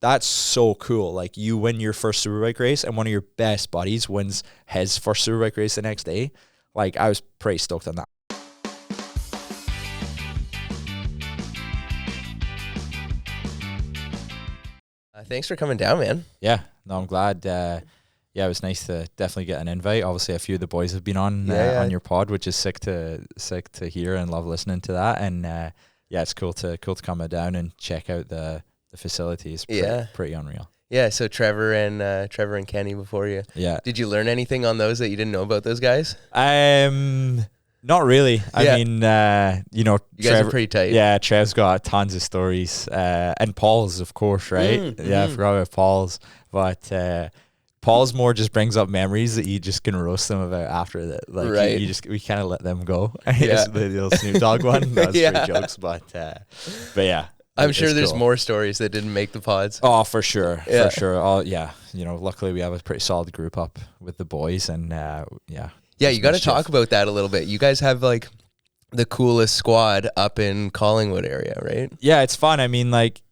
that's so cool. Like, you win your first Superbike race and one of your best buddies wins his first Superbike race the next day. Like, I was pretty stoked on that. Thanks for coming down, man. Yeah, no, I'm glad. Yeah, it was nice to definitely get an invite. Obviously, a few of the boys have been on your pod, which is sick to hear, and love listening to that. And yeah, it's cool to come down and check out the facilities. Pretty unreal. Yeah, so Trevor and Kenny before you. Yeah. Did you learn anything on those that you didn't know about those guys? Not really. I mean, you know, you guys are pretty tight. Yeah, Trev's got tons of stories. And Paul's, of course, right? Mm-hmm. Yeah, I forgot about Paul's. But Paul's more just brings up memories that you just can roast them about after that. Like, right. we kind of let them go. Yeah. The little Snoop Dogg one. That was pretty jokes. But yeah. I'm sure there's more stories that didn't make the pods. Oh, for sure. For sure. Yeah. You know, luckily we have a pretty solid group up with the boys, and yeah. Yeah, you got to talk about that a little bit. You guys have like the coolest squad up in Collingwood area, right? Yeah, it's fun. I mean, like,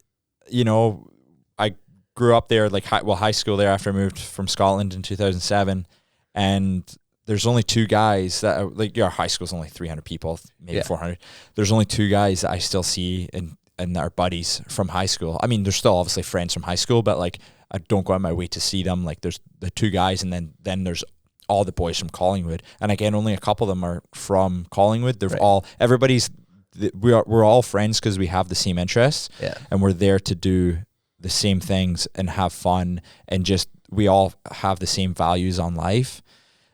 you know, I grew up there, like high school there after I moved from Scotland in 2007, and there's only two guys that are, like, our high school's only 300 people, maybe 400. There's only two guys that I still see and are buddies from high school. I mean, they're still obviously friends from high school, but like, I don't go out my way to see them. Like, there's the two guys, and then there's all the boys from Collingwood, and again, only a couple of them are from Collingwood. They're we're all friends because we have the same interests, and we're there to do the same things and have fun, and just we all have the same values on life,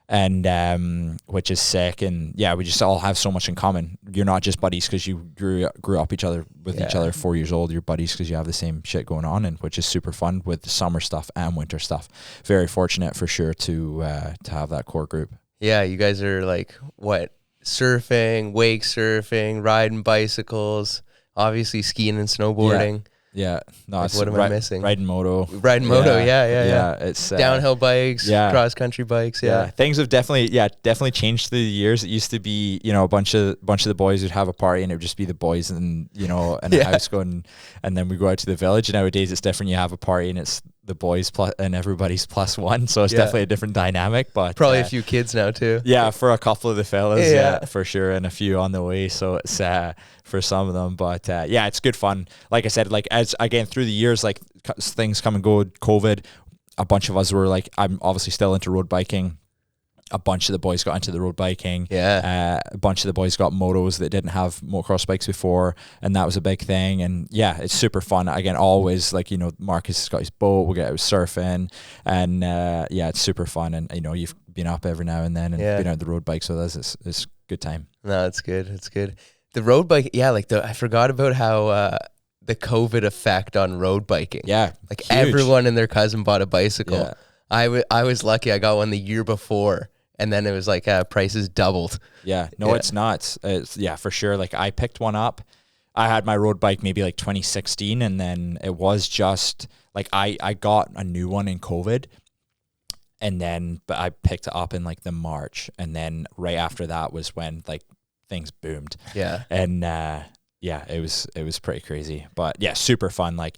and which is sick. And yeah, we just all have so much in common. You're not just buddies because you grew up each other 4 years old. You're buddies because you have the same shit going on, and which is super fun with the summer stuff and winter stuff. Very fortunate for sure to have that core group. Yeah, you guys are like surfing, wake surfing, riding bicycles, obviously skiing and snowboarding. Yeah, no, like, what am I missing? Riding moto. Yeah. It's downhill bikes, cross country bikes. Yeah, things have definitely changed through the years. It used to be, you know, a bunch of the boys would have a party, and it would just be the boys and, you know, and a house going, and then we go out to the village. And nowadays it's different. You have a party and it's the boys plus and everybody's plus one, so it's definitely a different dynamic. But probably a few kids now too. Yeah, for a couple of the fellas, for sure, and a few on the way. So it's for some of them, but yeah, it's good fun. Like I said, like, as again through the years, like, things come and go. COVID, a bunch of us were like, I'm obviously still into road biking. A bunch of the boys got into the road biking. A bunch of the boys got motos that didn't have motocross bikes before, and that was a big thing. And yeah, it's super fun. Again, always, like, you know, Marcus has got his boat, we'll get out surfing, and yeah, it's super fun. And, you know, you've been up every now and then and been out the road bikes with us. It's good time. No, it's good. It's good. The road bike, I forgot about how the COVID effect on road biking. Yeah, like, huge. Everyone and their cousin bought a bicycle. Yeah. I was lucky. I got one the year before. And then it was like prices doubled. Yeah, no, it's nuts. It's, for sure. Like, I picked one up. I had my road bike maybe like 2016, and then it was just like I got a new one in COVID, but I picked it up in like the March, and then right after that was when like things boomed. Yeah, and it was pretty crazy, but yeah, super fun. Like,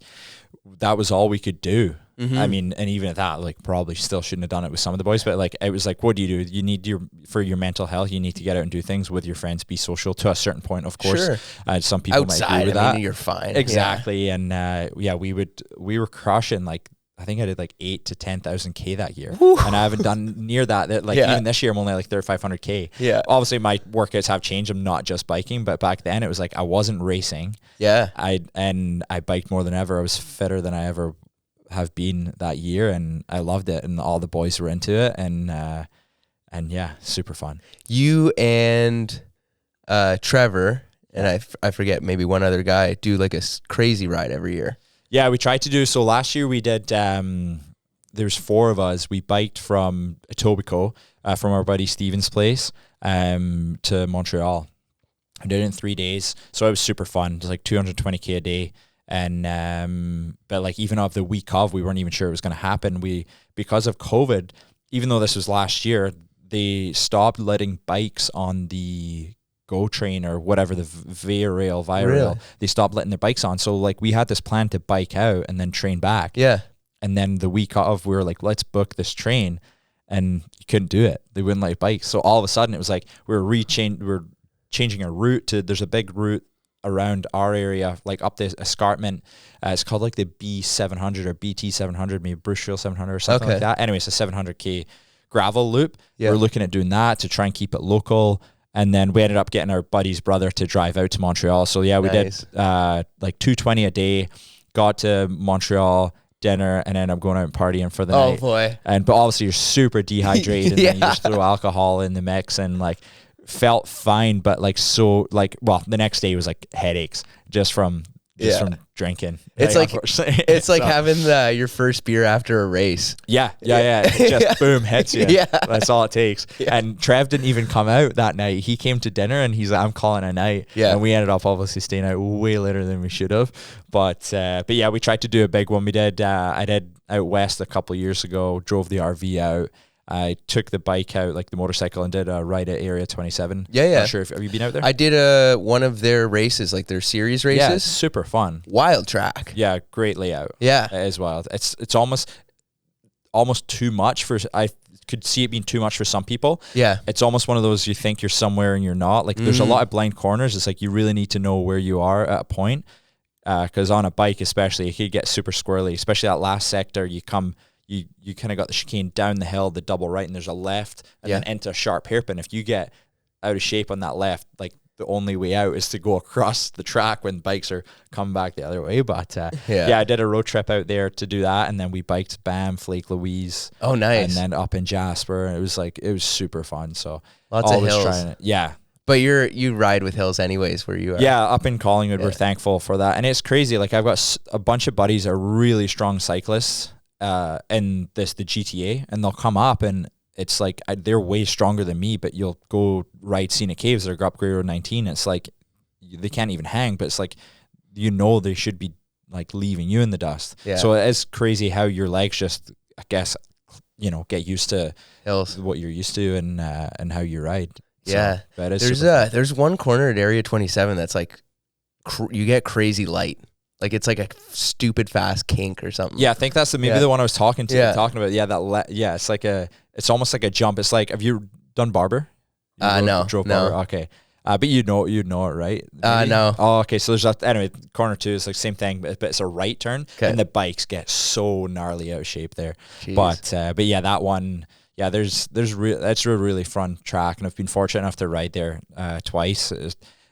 that was all we could do. Mm-hmm. I mean, and even at that, like, probably still shouldn't have done it with some of the boys, but like, it was like, what do? You need for your mental health, you need to get out and do things with your friends, be social to a certain point, of course. Sure. Some people outside, might agree with that. You're fine. Exactly. Yeah. And we were crushing, like, I think I did like 8,000 to 10,000 K that year. Woo. And I haven't done near that. Like, even this year, I'm only like 3,500 K. Yeah. Obviously, my workouts have changed. I'm not just biking, but back then it was like I wasn't racing. Yeah. I biked more than ever. I was fitter than I ever have been that year, and I loved it. And all the boys were into it, and yeah, super fun. You and Trevor and I forget, maybe one other guy, do like a crazy ride every year. Yeah, we tried to do. So last year we did, there's 4 of us. We biked from Etobicoke, from our buddy Steven's place, to Montreal. I did it in 3 days. So it was super fun. It was like 220K a day. And, but like, even of the week of, we weren't even sure it was going to happen. Because of COVID, even though this was last year, they stopped letting bikes on the Go Train or whatever, the Via Rail, Really? they stopped letting their bikes on. So like we had this plan to bike out and then train back. Yeah. And then the week of, we were like, let's book this train, and you couldn't do it. They wouldn't let you bike. So all of a sudden it was like we were changing a route to, there's a big route around our area, like up this escarpment. It's called like the B700 or BT700, maybe Bruce 700 or something like that. Anyway, it's a 700k gravel loop. Yeah. We're looking at doing that to try and keep it local. And then we ended up getting our buddy's brother to drive out to Montreal. So yeah, we did like 220 a day, got to Montreal, dinner, and ended up going out and partying for the night. Oh boy. But obviously you're super dehydrated and then you just throw alcohol in the mix, and like felt fine, but like the next day was like headaches just from drinking. It's like it's like having your first beer after a race. Yeah. It just boom, hits you. Yeah. That's all it takes. Yeah. And Trev didn't even come out that night. He came to dinner and he's like, I'm calling a night. Yeah. And we ended up obviously staying out way later than we should have. But yeah, we tried to do a big one. We did, I did out west a couple of years ago, drove the RV out. I took the bike out, like the motorcycle, and did a ride at Area 27. Yeah. Not sure have you been out there? I did one of their races, like their series races. Yeah, it's super fun. Wild track. Yeah, great layout. Yeah. It is wild. It's almost too much I could see it being too much for some people. Yeah. It's almost one of those, you think you're somewhere and you're not. Like there's a lot of blind corners. It's like you really need to know where you are at a point. Because on a bike especially, it could get super squirrely, especially that last sector. You kind of got the chicane down the hill, the double right, and there's a left, and then into a sharp hairpin. If you get out of shape on that left, like the only way out is to go across the track when bikes are coming back the other way. But I did a road trip out there to do that, and then we biked Banff, Lake Louise. Oh, nice. And then up in Jasper, and it was super fun. So lots of hills. But you ride with hills anyways where you are. Yeah, up in Collingwood, we're thankful for that. And it's crazy. Like I've got a bunch of buddies that are really strong cyclists in the GTA, and they'll come up and it's like they're way stronger than me, but you'll go ride Scenic Caves or go up Grey Road 19. It's like they can't even hang, but it's like, they should be like leaving you in the dust. Yeah. So it is crazy how your legs just, I guess, get used to hills, what you're used to, and how you ride. Yeah. So, there's one corner at Area 27 that's like you get crazy light. Like it's like a stupid fast kink or something. Yeah, I think that's maybe the one I was talking about. Yeah, it's like it's almost like a jump. It's like, have you done Barber? No. Barber? Okay. But you'd know it, right? No. Oh, okay. So there's anyway, corner 2 is like same thing, but it's a right turn, and the bikes get so gnarly out of shape there. Jeez. But yeah, that one. Yeah, that's a really fun track, and I've been fortunate enough to ride there twice,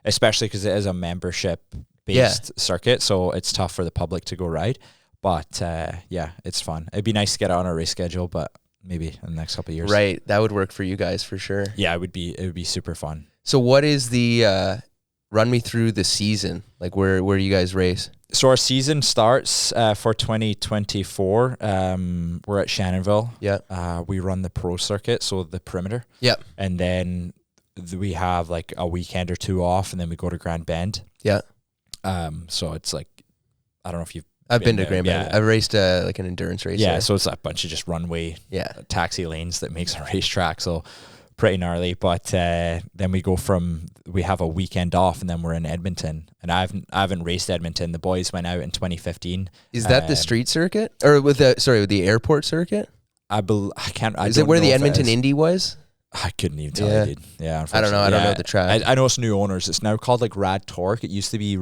especially because it is a membership-based circuit, so it's tough for the public to go ride. But it's fun. It'd be nice to get on a race schedule, but maybe in the next couple of years. Right, that would work for you guys for sure. Yeah, it would be super fun. So what is the run me through the season? Like where do you guys race? So our season starts for 2024. We're at Shannonville. Yeah. We run the pro circuit, so the perimeter. Yeah. And then we have like a weekend or two off, and then we go to Grand Bend. Yeah. So it's like, I don't know if I've been to Grand Bend. I've raced like an endurance race. Yeah. So it's a bunch of just runway, taxi lanes that makes a racetrack. So pretty gnarly. But then we have a weekend off, and then we're in Edmonton. And I haven't raced Edmonton. The boys went out in 2015. Is that the street circuit, or with the airport circuit? Is it where the Edmonton Indy was? I couldn't even tell you, dude. Yeah, I don't know. I don't know the track. I know it's new owners. It's now called like Rad Torque. It used to be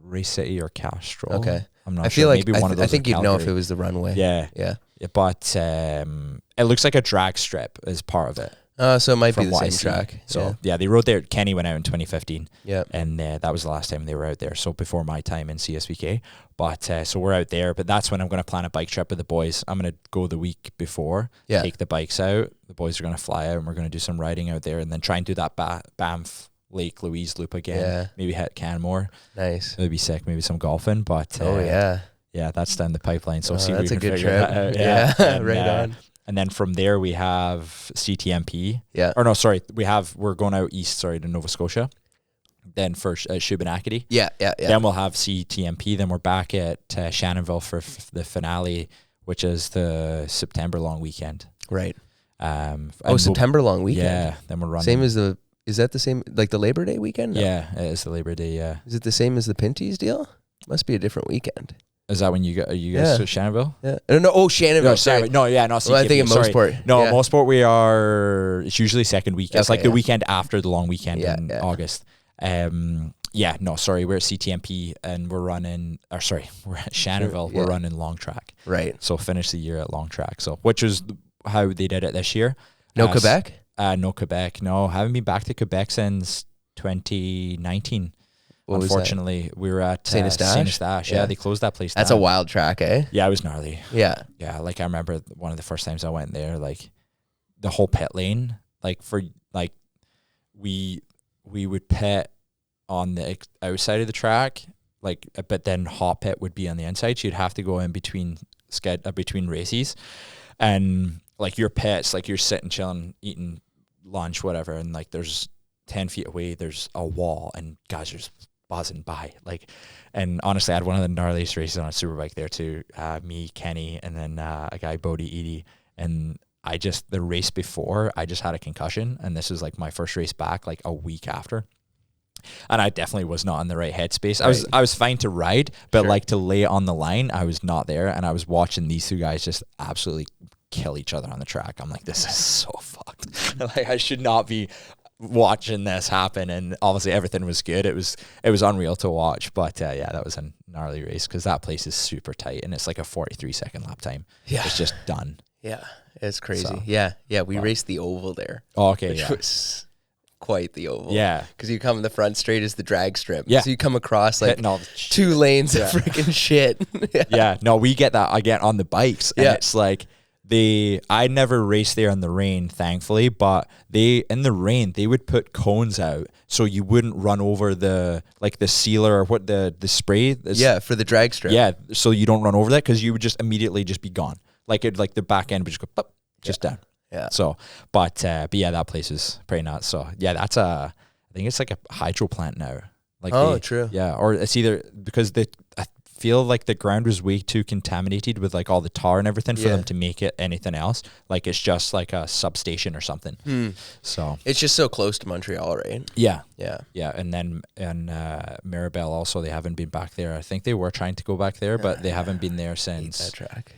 Race City or Castrol. Okay. I'm not sure. Feel like maybe one of those. I think you'd know if it was the runway. Yeah. But it looks like a drag strip as part of it. So it might be the same track. So they rode there. Kenny went out in 2015. Yeah. And that was the last time they were out there. So before my time in CSBK. But so we're out there. But that's when I'm going to plan a bike trip with the boys. I'm going to go the week before. Yeah. Take the bikes out. The boys are going to fly out, and we're going to do some riding out there, and then try and do that Banff Lake Louise loop again. Yeah. Maybe hit Canmore. Nice. It'd be sick. Maybe some golfing. But yeah, that's down the pipeline. So see if we can figure that out. Yeah. Right on. And then from there we have CTMP. Yeah. Or no, sorry, we're going out east, to Nova Scotia. Then first Shubenacadie. Yeah. Then we'll have CTMP. Then we're back at Shannonville for the finale, which is the September long weekend. Right. September long weekend. Yeah. Then we're running. Same as the Is that the same, like the Labor Day weekend? No. Yeah, it is the Labor Day. Yeah. Is it the same as the Pinty's deal? Must be a different weekend. Is that when you guys to Shannonville? Yeah. No. Oh, Shannonville. No, sorry. no, yeah, no. Well, I think in Mosport. No, yeah. Mosport it's usually second week. It's Okay, like the weekend after the long weekend in yeah. August. Yeah, no, sorry, we're at CTMP and we're at Shannonville. Yeah. We're running long track. Right. So finish the year at long track. So which is how they did it this year. No Quebec? No Quebec. No, haven't been back to Quebec since 2019. Unfortunately, we were at Saint Eustache. Yeah, they closed that place down. That's a wild track, eh? Yeah, it was gnarly. Yeah. Yeah, like I remember one of the first times I went there, like the whole pit lane, like we would pit on the outside of the track, like, but then hot pit would be on the inside. So you'd have to go in between races, and like your pits, like you're sitting, chilling, eating lunch, whatever, and like there's 10 feet away, there's a wall, and guys are just buzzing by, like. And honestly, I had one of the gnarliest races on a superbike there too. Me, Kenny, and then a guy, Bodie Edie. And the race before, I just had a concussion, and this was like my first race back, like a week after. And I definitely was not in the right headspace. Right. I was fine to ride, but sure, like to lay it on the line, I was not there. And I was watching these two guys just absolutely kill each other on the track. I'm like, this is so fucked. Like, I should not be watching this happen. And obviously everything was good. It was unreal to watch. But yeah, that was a gnarly race because that place is super tight and it's like a 43-second lap time. Yeah, it's just done. Yeah, it's crazy. So, yeah, we raced the oval there. Oh, okay, which was quite the oval. Yeah, because you come in the front straight is the drag strip. Yeah, so you come across like 2 lanes of freaking shit. Yeah, no, we get that again on the bikes, and it's like I never raced there in the rain, thankfully, but in the rain they would put cones out so you wouldn't run over the sealer or what the spray is. Yeah, for the drag strip. Yeah, so you don't run over that because you would just immediately just be gone. Like the back end would just go pop, just down. Yeah. So, but yeah, that place is pretty nuts. So yeah, that's I think it's like a hydro plant now. Like true. Yeah, or it's either because I feel like the ground was way too contaminated with like all the tar and everything for them to make it anything else. Like it's just like a substation or something. So it's just so close to Montreal, right? Yeah. And then Mirabel also, they haven't been back there. I think they were trying to go back there, but they haven't been there since that track.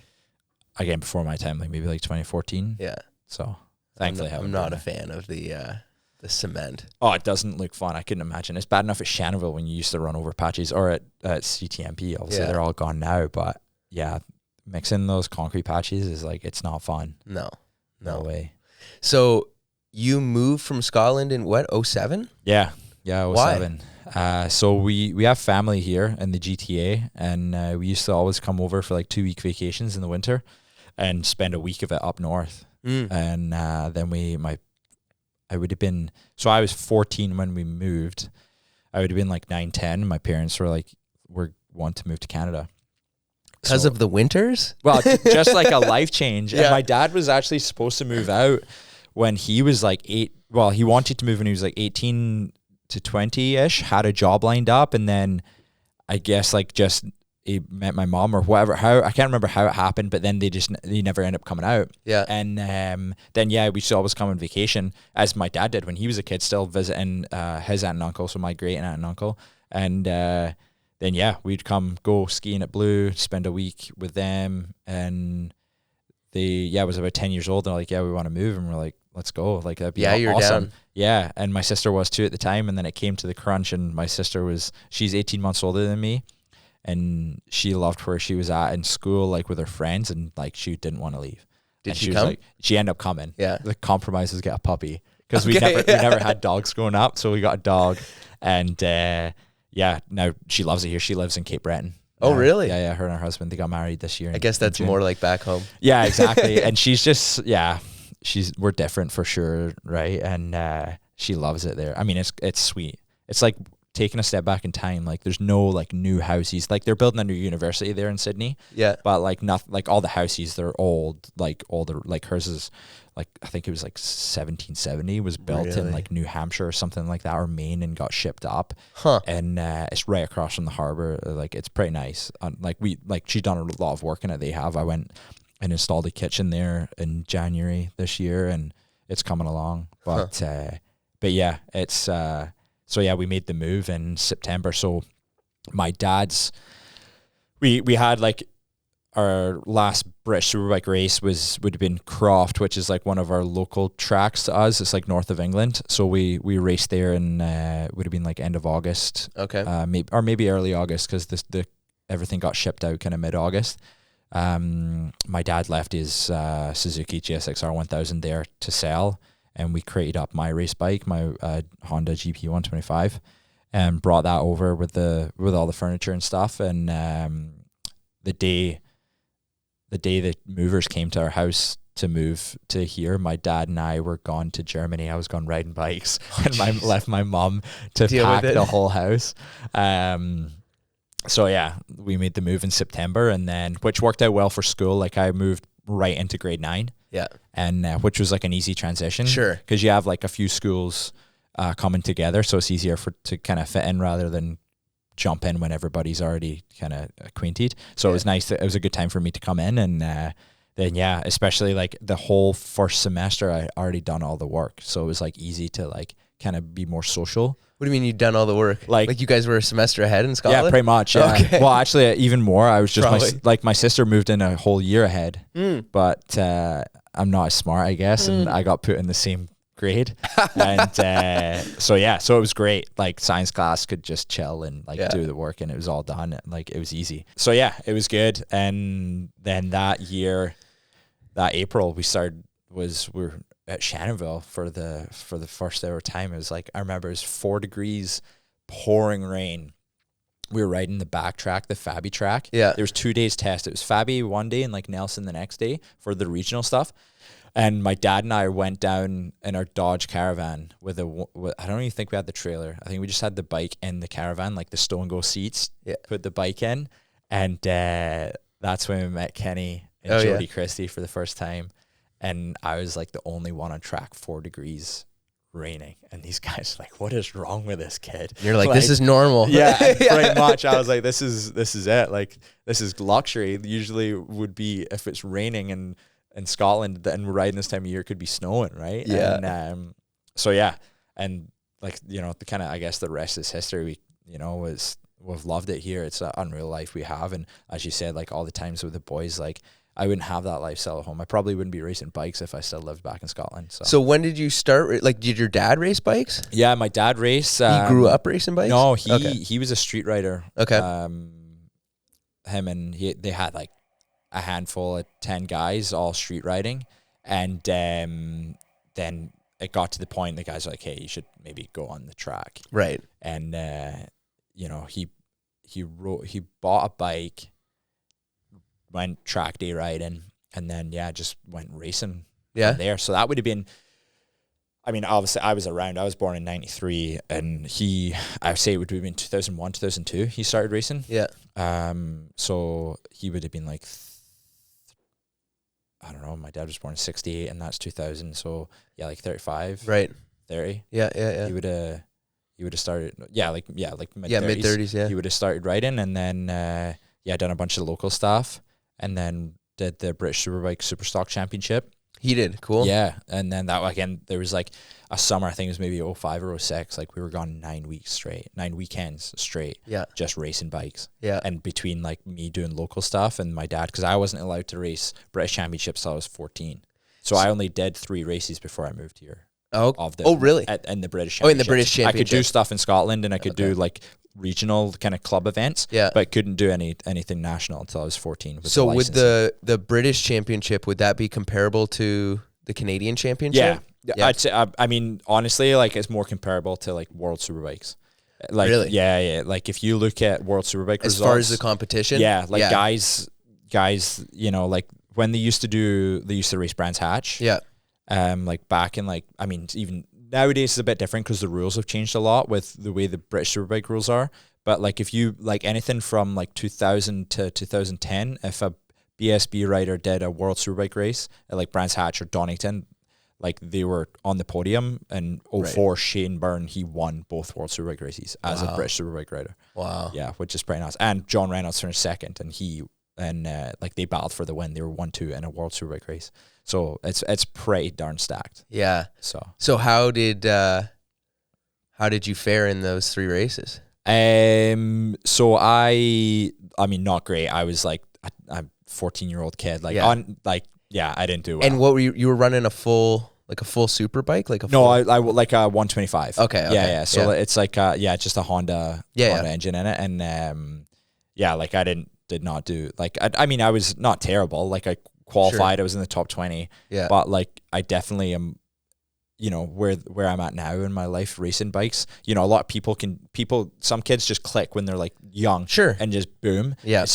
Again, before my time, like maybe like 2014. Yeah. So thankfully, I'm not a fan of the cement. Oh, it doesn't look fun. I couldn't imagine. It's bad enough at Shannonville when you used to run over patches, or at CTMP. Obviously, they're all gone now. But yeah, mixing those concrete patches is like, it's not fun. No way. So you moved from Scotland in what, 07? Yeah, 07. Why? So we have family here in the GTA, and we used to always come over for like 2-week vacations in the winter and spend a week of it up north. And then I would have been, so I was 14 when we moved. I would have been like 9, 10. And my parents were like, we want to move to Canada. Because of the winters? Well, just like a life change. Yeah. And my dad was actually supposed to move out when he was like 8. Well, he wanted to move when he was like 18 to 20-ish, had a job lined up. And then I guess like just he met my mom or whatever. I can't remember how it happened, but then they never end up coming out. Yeah. And then we used to always come on vacation, as my dad did when he was a kid, still visiting his aunt and uncle, so my great aunt and uncle. And then we'd go skiing at Blue, spend a week with them, and they was about 10 years old, and they're like, we want to move, and we're like, let's go, like that'd be you're awesome. Down. Yeah, and my sister was too at the time, and then it came to the crunch, and my sister she's 18 months older than me. And she loved where she was at in school, like with her friends, and like she didn't want to leave. Did she come? She ended up coming. Yeah. The compromise was get a puppy because we never had dogs growing up, so we got a dog, and now she loves it here. She lives in Cape Breton. Oh, really? Yeah. Her and her husband, they got married this year. I guess that's more like back home. Yeah, exactly. And she's just we're different for sure, right? And she loves it there. I mean, it's sweet. It's like taking a step back in time. Like there's no like new houses, like they're building a new university there in Sydney, but like not like all the houses, they're old, like older. Like hers is like, I think it was like 1770 was built in like New Hampshire or something like that, or Maine, and got shipped up. And it's right across from the harbor. Like it's pretty nice. She's done a lot of work in it. I went and installed a kitchen there in January this year, and it's coming along. But but yeah, it's so yeah, we made the move in September. So my dad's, we had like our last British Superbike race would have been Croft, which is like one of our local tracks to us. It's like north of England. So we raced there in would have been like end of August. Okay. Maybe early August, because the everything got shipped out kind of mid-August. My dad left his Suzuki GSX-R 1000 there to sell, and we created up my race bike, my Honda GP 125, and brought that over with all the furniture and stuff. And the day the movers came to our house to move to here, my dad and I were gone to Germany. I was gone riding bikes, and I left my mom to pack the whole house. So yeah, we made the move in September, and then, which worked out well for school. Like, I moved right into grade 9. Yeah. And which was like an easy transition. Sure. Because you have like a few schools coming together, so it's easier to kind of fit in rather than jump in when everybody's already kind of acquainted. So it was nice. It was a good time for me to come in, and then yeah, especially like the whole first semester, I already done all the work, so it was like easy to like kind of be more social. What do you mean you've done all the work? Like you guys were a semester ahead in Scotland? Yeah, pretty much. Yeah. Okay. Well, actually, even more. I was just my sister moved in a whole year ahead, but I'm not as smart, I guess, and I got put in the same grade, and so it was great. Like, science class, could just chill and do the work, and it was all done. Like, it was easy. So yeah, it was good. And then that year, that April, we were at Shannonville for the first ever time. It was like, I remember it was 4 degrees, pouring rain. We were riding the back track, the Fabi track. Yeah. There was 2 days test. It was Fabi one day and like Nelson the next day for the regional stuff. And my dad and I went down in our Dodge Caravan with I don't even think we had the trailer. I think we just had the bike in the Caravan, like the Stow and Go seats. Yeah. Put the bike in, and that's when we met Kenny and Jody Christie for the first time. And I was like the only one on track, 4 degrees, raining, and these guys are like, what is wrong with this kid? And you're like, this is normal. Yeah, pretty much. I was like, this is it. Like, this is luxury. Usually would be if it's raining and in Scotland, and we're riding this time of year, it could be snowing, right? Yeah. And so yeah, and like, the kind of, I guess the rest is history. We've loved it here. It's an unreal life we have, and as you said, like all the times with the boys, like I wouldn't have that lifestyle at home. I probably wouldn't be racing bikes if I still lived back in Scotland. So when did you start? Like, did your dad race bikes? Yeah, my dad raced. He grew up racing bikes? No, he was a street rider. Okay. Him and they had like a handful of 10 guys, all street riding. And then it got to the point the guys were like, hey, you should maybe go on the track. Right. And, he bought a bike, went track day riding, and then just went racing from there. So that would have been, I mean, obviously I was around. I was born in 93, and I would say it would have been 2001, 2002 he started racing. Yeah. So he would have been like, I don't know, my dad was born in 68, and that's 2000, so like 35. Right. 30. Yeah. He would have started mid-30s, He would have started riding, and then done a bunch of local stuff, and then did the British Superbike Superstock Championship. He did. Cool. Yeah. And then that, again, there was like a summer, I think it was maybe 05 or 06, like we were gone 9 weekends straight. Yeah. Just racing bikes. Yeah. And between like me doing local stuff and my dad, because I wasn't allowed to race British Championships till I was 14. So I only did 3 races before I moved here. Oh, really? In the British Championship. Oh, in the British Championship. I could do stuff in Scotland, and I could do like regional kind of club events, but couldn't do anything national until I was 14. So with the British Championship, would that be comparable to the Canadian Championship? Yeah. I'd say, I mean, honestly, like it's more comparable to like World Superbikes. Like, really? Yeah. Like if you look at World Superbike results, as far as the competition, guys, like when they used to race Brands Hatch. Yeah. Like back in like, I mean, even nowadays it's a bit different because the rules have changed a lot with the way the British Superbike rules are. But like if you like anything from like 2000 to 2010, if a BSB rider did a World Superbike race at like Brands Hatch or Donington, like they were on the podium. And 04 Shane Byrne, he won both World Superbike races as a British Superbike rider. Wow. Yeah, which is pretty nice. And John Reynolds finished second, and like they battled for the win. They were 1-2 in a World Superbike race. So it's pretty darn stacked. Yeah. So how did How did you fare in those 3 races? So I mean, not great. I was like a 14-year-old kid. Like I didn't do well. And what were you were running a full super bike? Like a no, full... I like a 125. Okay. Yeah. So it's like just a Honda engine in it, and like I did not do like I mean I was not terrible. Like I qualified, I was in the top 20. Yeah. But like I definitely am. You know, where I'm at now in my life racing bikes, you know, a lot of some kids just click when they're like young, sure, and just boom. Yeah.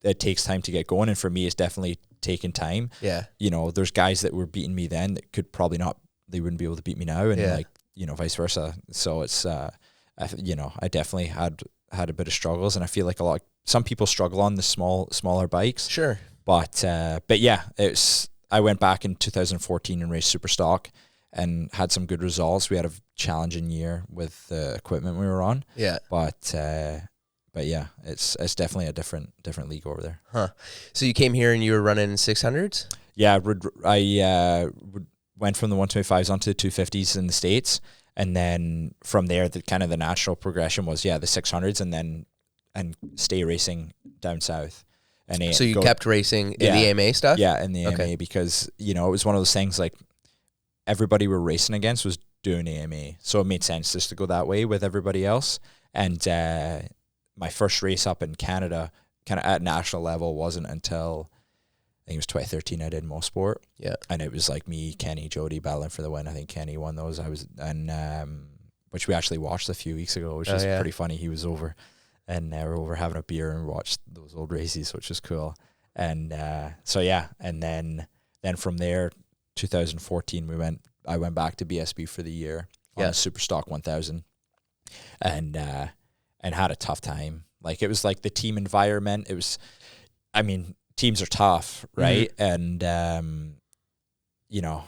It takes time to get going, and for me it's definitely taken time. Yeah. You know, there's guys that were beating me then that could probably not, they wouldn't be able to beat me now, and like, you know, vice versa. So it's you know, I definitely had a bit of struggles, and I feel like some people struggle on the smaller bikes. Sure. But yeah, I went back in 2014 and raced super stock and had some good results. We had a challenging year with the equipment we were on. Yeah. But yeah, it's definitely a different league over there. Huh. So you came here and you were running 600s? Yeah, I went from the 125s onto the 250s in the States, and then from there, the natural progression was the 600s, and stay racing down south. And so you kept racing in the AMA stuff? Yeah, in the AMA, because you know it was one of those things like everybody we're racing against was doing AMA, so it made sense just to go that way with everybody else. And my first race up in Canada, kind of at national level, wasn't until I think it was 2013. I did Mosport. Yeah, and it was like me, Kenny, Jody battling for the win. I think Kenny won those. Which we actually watched a few weeks ago, which was pretty funny. He was over, and we were over having a beer and watched those old races, which was cool. And so yeah, and then from there, 2014, I went back to BSB for the year on a Super Stock 1000, and had a tough time. Like it was like the team environment. It was, I mean, teams are tough, right? Mm-hmm. And you know,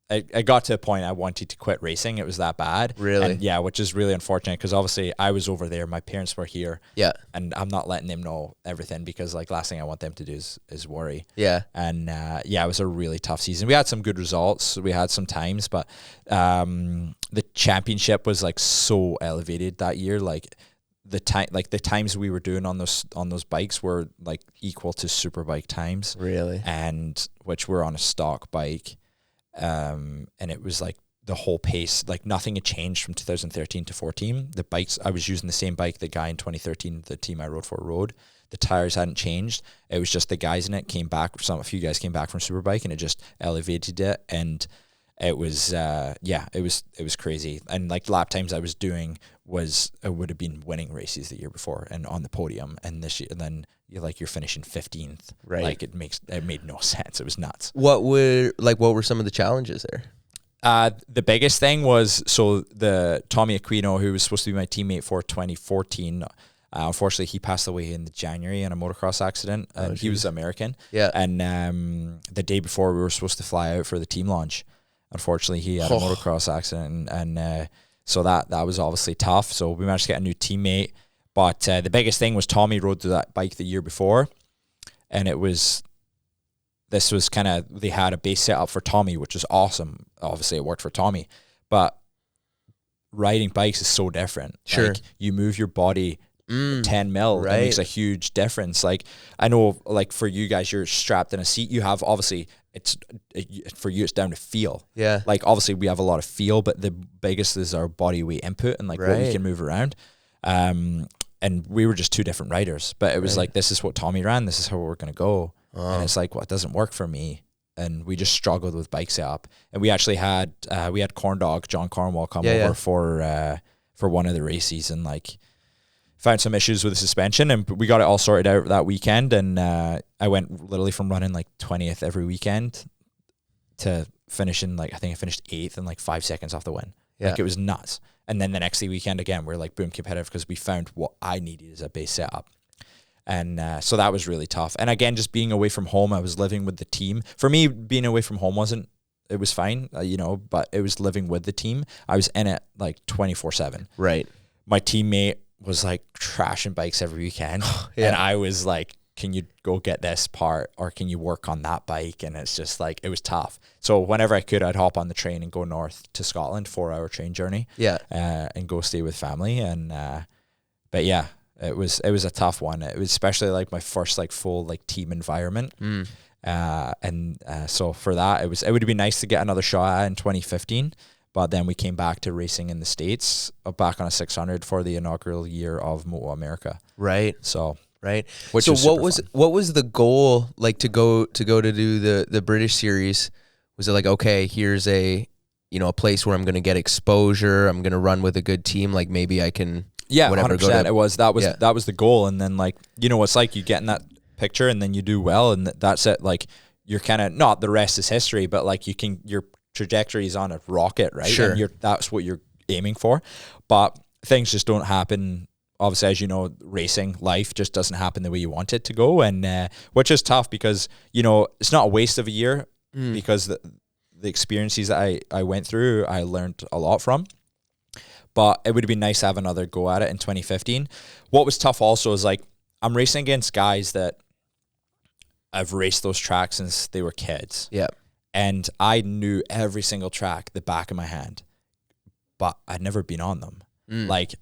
I got to a point I wanted to quit racing. It was that bad. Really? And yeah, which is really unfortunate because obviously I was over there. My parents were here. Yeah. And I'm not letting them know everything because like last thing I want them to do is worry. Yeah. And it was a really tough season. We had some good results. We had some times, but the championship was like so elevated that year. Like the times we were doing on those bikes were like equal to Superbike times. Really? And which were on a stock bike. And it was like the whole pace, like nothing had changed from 2013 to 14. The bikes, I was using the same bike the guy in 2013, the team I rode for, rode. The tires hadn't changed. It was just the guys in it came back. A few guys came back from Superbike, and it just elevated it. And it was, it was crazy. And like lap times I was doing I would have been winning races the year before and on the podium. And this year, and then you're finishing 15th. Right. Like it made no sense. It was nuts. What were some of the challenges there? The biggest thing was, so the Tommy Aquino, who was supposed to be my teammate for 2014, unfortunately he passed away in January in a motocross accident, and he was American. Yeah. And the day before we were supposed to fly out for the team launch, unfortunately he had a motocross accident, and so that was obviously tough. So we managed to get a new teammate. But the biggest thing was Tommy rode that bike the year before, and they had a base set up for Tommy, which is awesome. Obviously, it worked for Tommy, but riding bikes is so different. Sure. Like, you move your body 10 mil, right? It makes a huge difference. Like, I know, like, for you guys, you're strapped in a seat. You have, obviously, for you, it's down to feel. Yeah. Like, obviously, we have a lot of feel, but the biggest is our body weight input and, like, what we can move around. And we were just two different riders, but it was like, this is what Tommy ran, this is how we're going to go. And it's like, well, it doesn't work for me. And we just struggled with bike setup. And we actually had, Corn Dog, John Cornwall, come over for one of the races, and like found some issues with the suspension, and we got it all sorted out that weekend. And I went literally from running like 20th every weekend to finishing, like, I think I finished 8th and like 5 seconds off the win. Yeah. Like, it was nuts. And then the next weekend, again, we're like boom competitive because we found what I needed as a base setup. And so that was really tough. And again, just being away from home, I was living with the team. For me, being away from home it was fine, but it was living with the team. I was in it like 24/7. Right. My teammate was like trashing bikes every weekend. And I was like can you go get this part, or can you work on that bike? And it's just like, it was tough. So whenever I could, I'd hop on the train and go north to Scotland, 4-hour train journey. Yeah. And go stay with family. And, but yeah, it was a tough one. It was especially like my first like full like team environment. So for that, it would have been nice to get another shot at in 2015. But then we came back to racing in the States, back on a 600 for the inaugural year of Moto America. Right. So, right. Which so was what was the goal like to go to do the British series? Was it like, okay, here's a place where I'm going to get exposure, I'm going to run with a good team, like maybe I can, whatever, 100%. That was the goal. And then like, it's like you get in that picture and then you do well, and that's it. Like, you're kind of, not the rest is history, but like your trajectory is on a rocket, right? Sure. And that's what you're aiming for. But things just don't happen. Obviously, as you know, racing life just doesn't happen the way you want it to go. And which is tough because, it's not a waste of a year, because the experiences that I went through, I learned a lot from. But it would have been nice to have another go at it in 2015. What was tough also is like, I'm racing against guys that I've raced those tracks since they were kids. Yeah. And I knew every single track the back of my hand, but I'd never been on them. Like,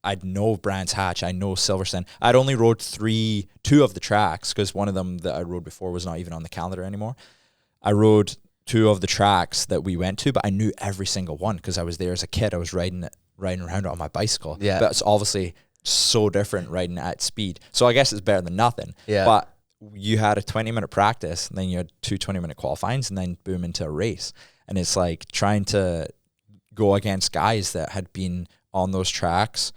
I'd know Brands Hatch, I know Silverstone. I'd only rode two of the tracks, because one of them that I rode before was not even on the calendar anymore. I rode 2 of the tracks that we went to, but I knew every single one because I was there as a kid. I was riding around on my bicycle. Yeah. But it's obviously so different riding at speed. So I guess it's better than nothing. Yeah. But you had a 20-minute practice, and then you had 2 20-minute qualifyings, and then boom, into a race. And it's like trying to go against guys that had been on those tracks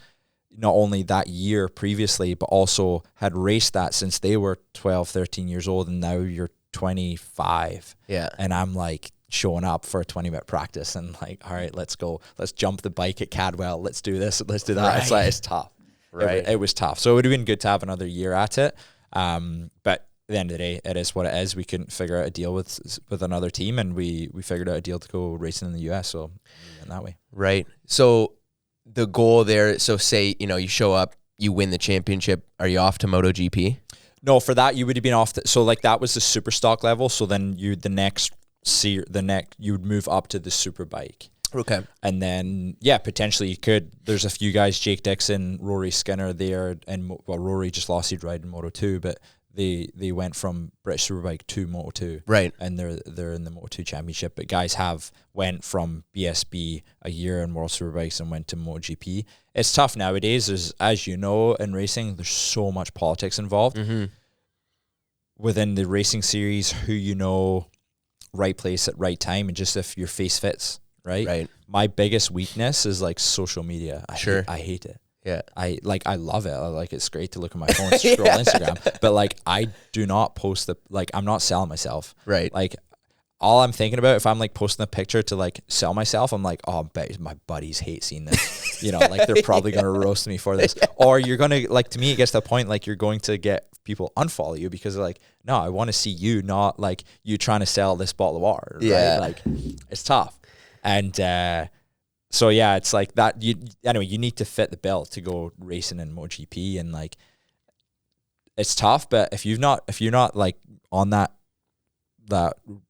not only that year previously, but also had raced that since they were 12, 13 years old, and now you're 25. Yeah. And I'm like showing up for a 20-minute practice and like, all right, let's go. Let's jump the bike at Cadwell. Let's do this. Let's do that. Right. It's like, it's tough. Right. It was tough. So it would have been good to have another year at it. But at the end of the day, it is what it is. We couldn't figure out a deal with another team, and we figured out a deal to go racing in the US. So we went that way. Right. So the goal there, so say, you show up, you win the championship. Are you off to MotoGP? No, for that you would have been off. So like that was the super stock level. So then you would move up to the Superbike. Okay. And then potentially you could. There's a few guys, Jake Dixon, Rory Skinner there, and Rory just lost his ride in Moto2, but they went from British Superbike to Moto2. Right. And they're in the Moto2 Championship. But guys went from BSB a year in World Superbikes and went to MotoGP. It's tough nowadays. There's, as you know, in racing, there's so much politics involved. Mm-hmm. Within the racing series, right place at right time, and just if your face fits, right? My biggest weakness is like social media. I hate it. Yeah. I love it. It's great to look at my phone, scroll Instagram, but like I do not post I'm not selling myself. Right. Like all I'm thinking about, if I'm like posting a picture to like sell myself, I'm like, oh, I bet my buddies hate seeing this. Like they're probably going to roast me for this. Or you're going to, like, to me, it gets to the point like you're going to get people unfollow you because they're like, no, I want to see you, not like you trying to sell this bottle of water. Right? Yeah. Like it's tough. And, so yeah, it's like that. You need to fit the bill to go racing in MotoGP, and like, it's tough. But if you're not like on that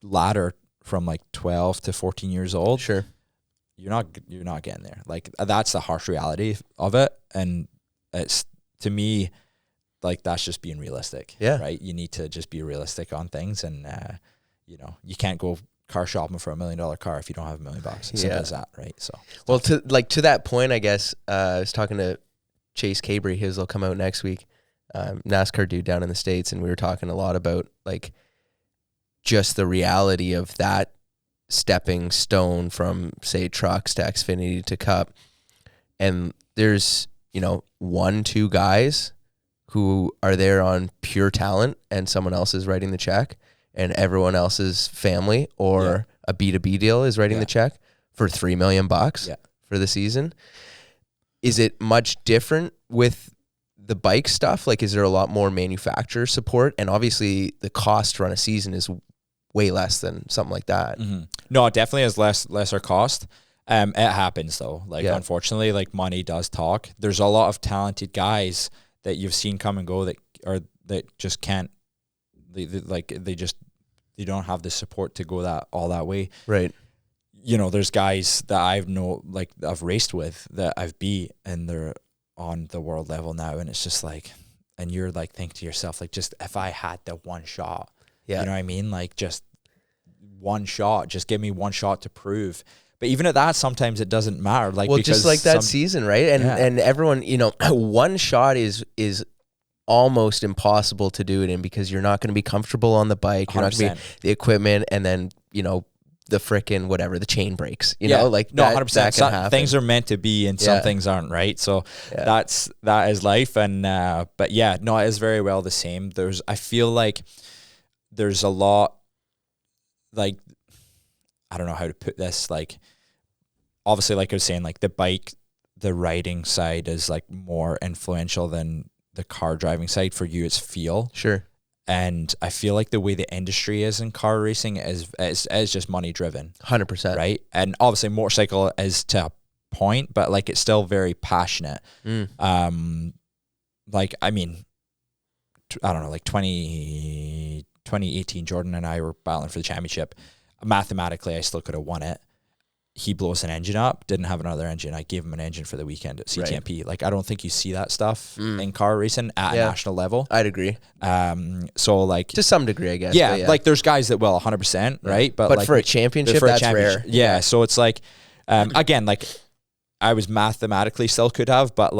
ladder from like 12 to 14 years old, sure, you're not getting there. Like that's the harsh reality of it, and it's, to me, like that's just being realistic. Yeah, right. You need to just be realistic on things, and you can't go car shopping for $1 million car if you don't have $1 million. Simple as that, right? So, well, to that point, I guess I was talking to Chase Cabry. His will come out next week. NASCAR dude down in the States, and we were talking a lot about like just the reality of that stepping stone from, say, trucks to Xfinity to Cup. And there's 1-2 guys who are there on pure talent, and someone else is writing the check, and everyone else's family or a B2B deal is writing the check for $3 million for the season. Is it much different with the bike stuff? Like, is there a lot more manufacturer support? And obviously the cost to run a season is way less than something like that. Mm-hmm. No, it definitely has lesser cost. It happens though. Like, unfortunately, like money does talk. There's a lot of talented guys that you've seen come and go that are that just can't, they don't have the support to go that way. Right. You know, there's guys that I've raced with that I've beat, and they're on the world level now, and it's just like, and you're like thinking to yourself, like, just if I had the one shot, you know what I mean? Like, just one shot, just give me one shot to prove. But even at that, sometimes it doesn't matter. Like, well, because just like that season, right? And everyone, you know, one shot is almost impossible to do it in, because you're not going to be comfortable on the bike. You're 100%. Not going to be the equipment, and then, you know, the frickin' whatever, the chain breaks, you know, like no, 100%. That can happen. Things are meant to be, and some things aren't, right? So that is life. And but yeah, no, it is very well the same. I feel like there's a lot, like, I don't know how to put this, like, obviously, like I was saying, like the riding side is like more influential than the car driving side. For you, it's feel. Sure. And I feel like the way the industry is in car racing is just money driven. 100%. Right. And obviously motorcycle is to a point, but like, it's still very passionate. Like, I mean, I don't know, like 2018, Jordan and I were battling for the championship. Mathematically, I still could have won it. He blows an engine up, didn't have another engine. I gave him an engine for the weekend at CTMP. Right. Like, I don't think you see that stuff in car racing at a national level. I'd agree. So like, to some degree, I guess. Yeah, like there's guys that will 100%, right? But like, for a championship, that's rare. Yeah, so it's like, again, like, I was mathematically still could have, but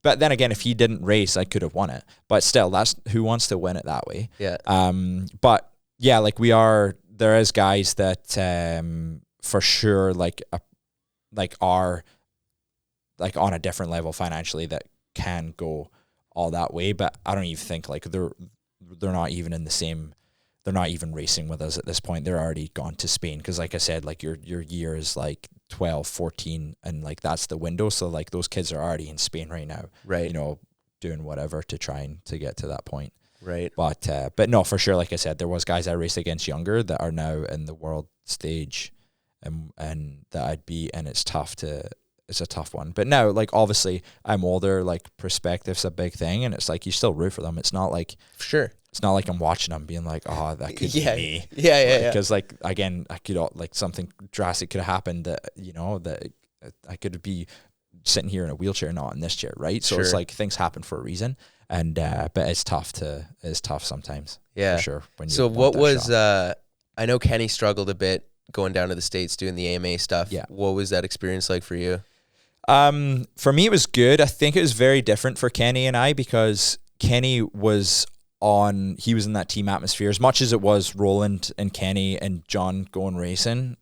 then again, if he didn't race, I could have won it. But still, that's who wants to win it that way. Yeah. But yeah, like, there is guys that for sure are like on a different level financially that can go all that way, but I don't even think like they're not even in the same, they're not even racing with us at this point. They're already gone to Spain, because like I said, like your year is like 12, 14, and like that's the window. So like those kids are already in Spain right now, right? You know, doing whatever to try and to get to that point. Right. But no, for sure, like I said, there was guys I raced against younger that are now in the world stage, and that I'd beat, and it's a tough one. But now, like, obviously I'm older, like perspective's a big thing, and it's like you still root for them. It's not like, sure, it's not like I'm watching them being like, oh, that could be me. Yeah. Because like, again, I could, like, something drastic could have happened that, you know, that I could be sitting here in a wheelchair, not in this chair, right? So it's like things happen for a reason. And but it's tough sometimes. Yeah, for sure. So what was I know Kenny struggled a bit going down to the States doing the AMA stuff. Yeah. What was that experience like for you? For me, it was good. I think it was very different for Kenny and I, because Kenny was in that team atmosphere. As much as it was Roland and Kenny and John going racing,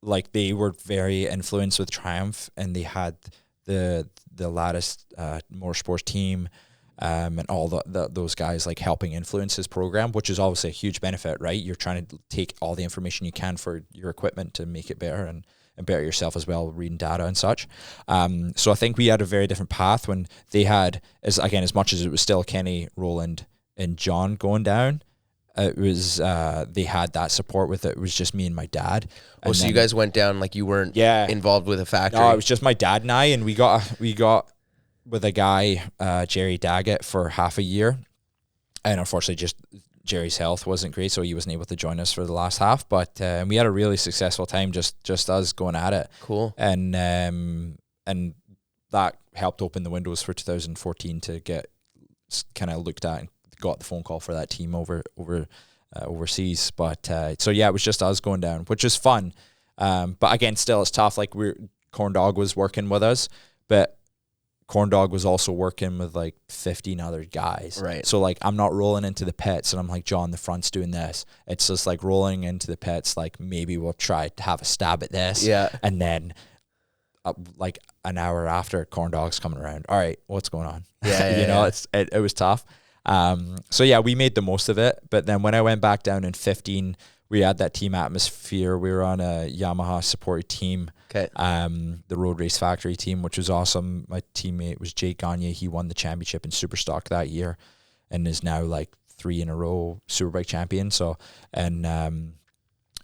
like, they were very influenced with Triumph, and they had the latest motorsports team, and all those guys like helping influence his program, which is obviously a huge benefit, right? You're trying to take all the information you can for your equipment to make it better and better yourself as well, reading data and such. So I think we had a very different path when they had, as much as it was still Kenny, Roland, and John going down. It was they had that support with it. It was just me and my dad. Oh, so you guys went down, like, you weren't involved with a factory? No, it was just my dad and I, and we got with a guy, Jerry Daggett, for half a year, and unfortunately just Jerry's health wasn't great, so he wasn't able to join us for the last half, but we had a really successful time, just us going at it. Cool. And that helped open the windows for 2014 to get kind of looked at, and got the phone call for that team overseas. But so yeah, it was just us going down, which is fun. But again, still it's tough. Like, Corn Dog was working with us, but Corn Dog was also working with like 15 other guys. Right. So like, I'm not rolling into the pits and I'm like, John, the front's doing this. It's just like rolling into the pits, like, maybe we'll try to have a stab at this. Yeah. And then like an hour after, Corn Dog's coming around. All right, what's going on? Yeah. You know, it was tough. So yeah, we made the most of it. But then when I went back down in 15, we had that team atmosphere. We were on a Yamaha supported team. Okay. The Road Race Factory team, which was awesome. My teammate was Jake Gagne. He won the championship in Superstock that year and is now like 3 in a row Superbike champion. So, and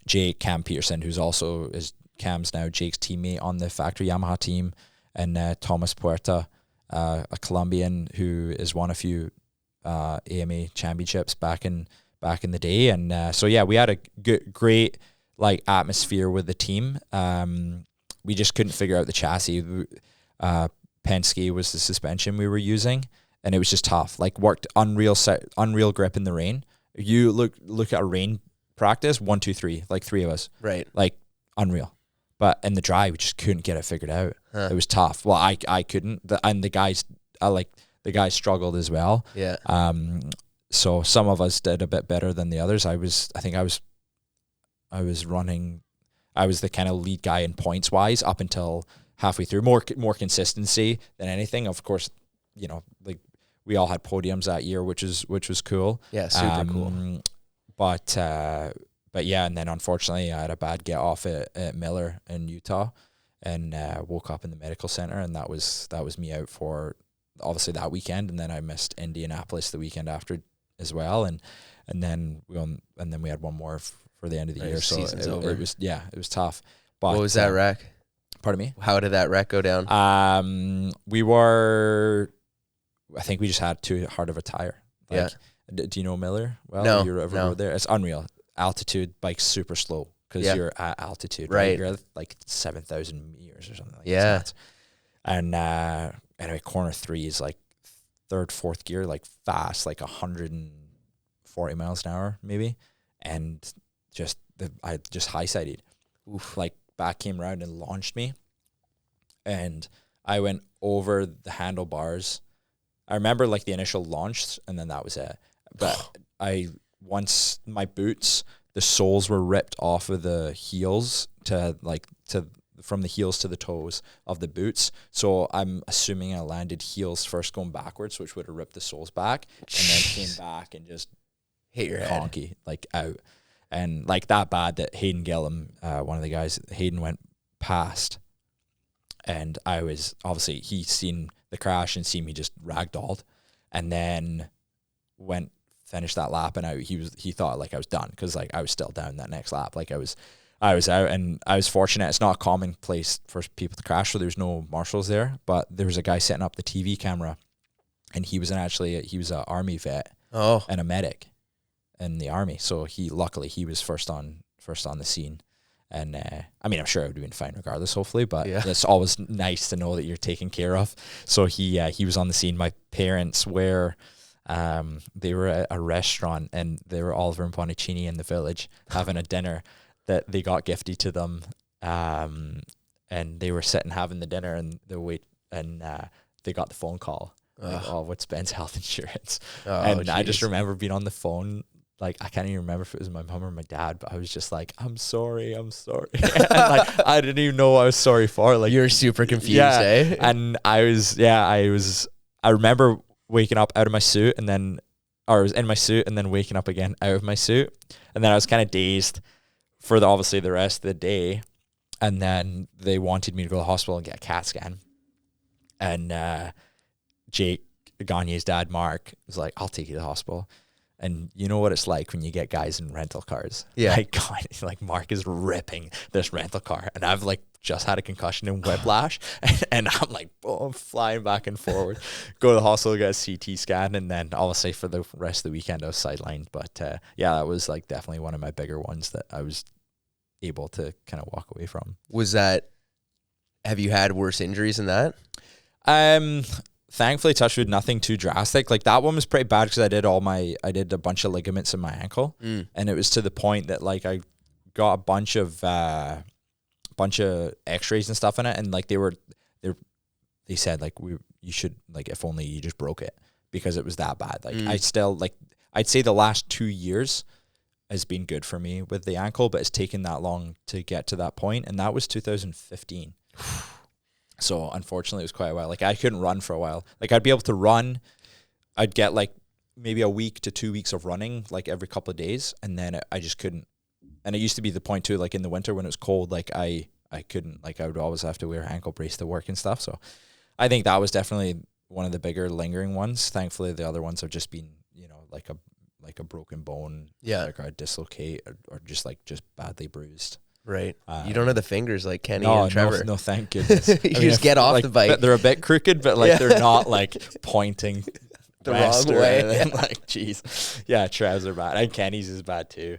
Jake, Cam Peterson, who's also Cam's now Jake's teammate on the factory Yamaha team, and Thomas Puerta, a Colombian who has won a few AMA championships back in the day. And so yeah, we had a great like atmosphere with the team. We just couldn't figure out the chassis. Penske was the suspension we were using, and it was just tough. Like worked unreal grip in the rain. You look at a rain practice, 1, 2, 3, like 3 of us, Right. like unreal. But in the dry, we just couldn't get it figured out. It was tough. Well, I couldn't, and the guys struggled as well. Yeah. So some of us did a bit better than the others. I was the kind of lead guy in points wise up until halfway through. More consistency than anything. Of course, like we all had podiums that year, which was cool. Yeah, super cool. But yeah, and then unfortunately I had a bad get off at Miller in Utah, and woke up in the medical center, and that was me out for obviously that weekend, and then I missed Indianapolis the weekend after as well, and then we had one more for the end of the year. So it was tough. But what was that wreck? Pardon me? How did that wreck go down? I think we just had too hard of a tire. Like, yeah. Do you know Miller? Well, no. You ever rode there? It's unreal. Altitude, bike's super slow because you're at altitude. Right. You're at like 7,000 meters or something like that. Yeah. And anyway, corner 3 is like 3rd, 4th gear, like fast, like 140 miles an hour maybe. And I just high-sided. Like back came around and launched me. And I went over the handlebars. I remember like the initial launch, and then that was it. But once my boots, the soles were ripped off of the heels from the heels to the toes of the boots. So I'm assuming I landed heels first going backwards, which would have ripped the soles back, and then came back and just hit your conky, like out. And like that bad that Hayden Gillum, one of the guys, Hayden went past, and I was obviously, he seen the crash and seen me just ragdolled, and then finished that lap, and he thought like I was done, because like I was still down that next lap. Like I was out, and I was fortunate. It's not a common place for people to crash, so there's no marshals there, but there was a guy setting up the TV camera, and he was an army vet and a medic in the army. So luckily he was first on the scene. And I mean, I'm sure it would have been fine regardless, hopefully, but it's always nice to know that you're taken care of. So he was on the scene. My parents they were at a restaurant, and they were Oliver and Bonacini in the village having a dinner that they got gifted to them. And they were sitting having the dinner, and they got the phone call. Like, what's Ben's health insurance? Geez. I just remember being on the phone. Like, I can't even remember if it was my mom or my dad, but I was just like, I'm sorry. And like, I didn't even know what I was sorry for. Like, you're super confused, eh? And I remember waking up out of my suit, I was in my suit and then waking up again out of my suit. And then I was kind of dazed for obviously the rest of the day. And then they wanted me to go to the hospital and get a CAT scan. And Jake Gagne's dad, Mark, was like, I'll take you to the hospital. And you know what it's like when you get guys in rental cars. Yeah. Like Mark is ripping this rental car, and I've like just had a concussion and whiplash, and I'm like, boom, flying back and forward. Go to the hospital, get a CT scan, and then obviously for the rest of the weekend I was sidelined. But that was like definitely one of my bigger ones that I was able to kind of walk away from. Have you had worse injuries than that? Thankfully, touch wood, nothing too drastic. Like that one was pretty bad because I did a bunch of ligaments in my ankle, and it was to the point that like I got a bunch of X-rays and stuff in it, and like they said like you should, like, if only you just broke it, because it was that bad. Like I still, like, I'd say the last 2 years has been good for me with the ankle, but it's taken that long to get to that point, and that was 2015. So unfortunately, it was quite a while. Like I couldn't run for a while. Like I'd be able to run. I'd get like maybe a week to 2 weeks of running, like every couple of days, and then I just couldn't. And it used to be the point too, like in the winter when it was cold, like I couldn't. Like I would always have to wear an ankle brace to work and stuff. So I think that was definitely one of the bigger lingering ones. Thankfully, the other ones have just been, like a broken bone, like a dislocate, or just badly bruised. Right. You don't have the fingers like Kenny no, and Trevor. No, thank goodness. You just get off like, the bike. They're a bit crooked, but like they're not like pointing the wrong Wester, way. and then, like, jeez, yeah, Trev's are bad, and Kenny's is bad too.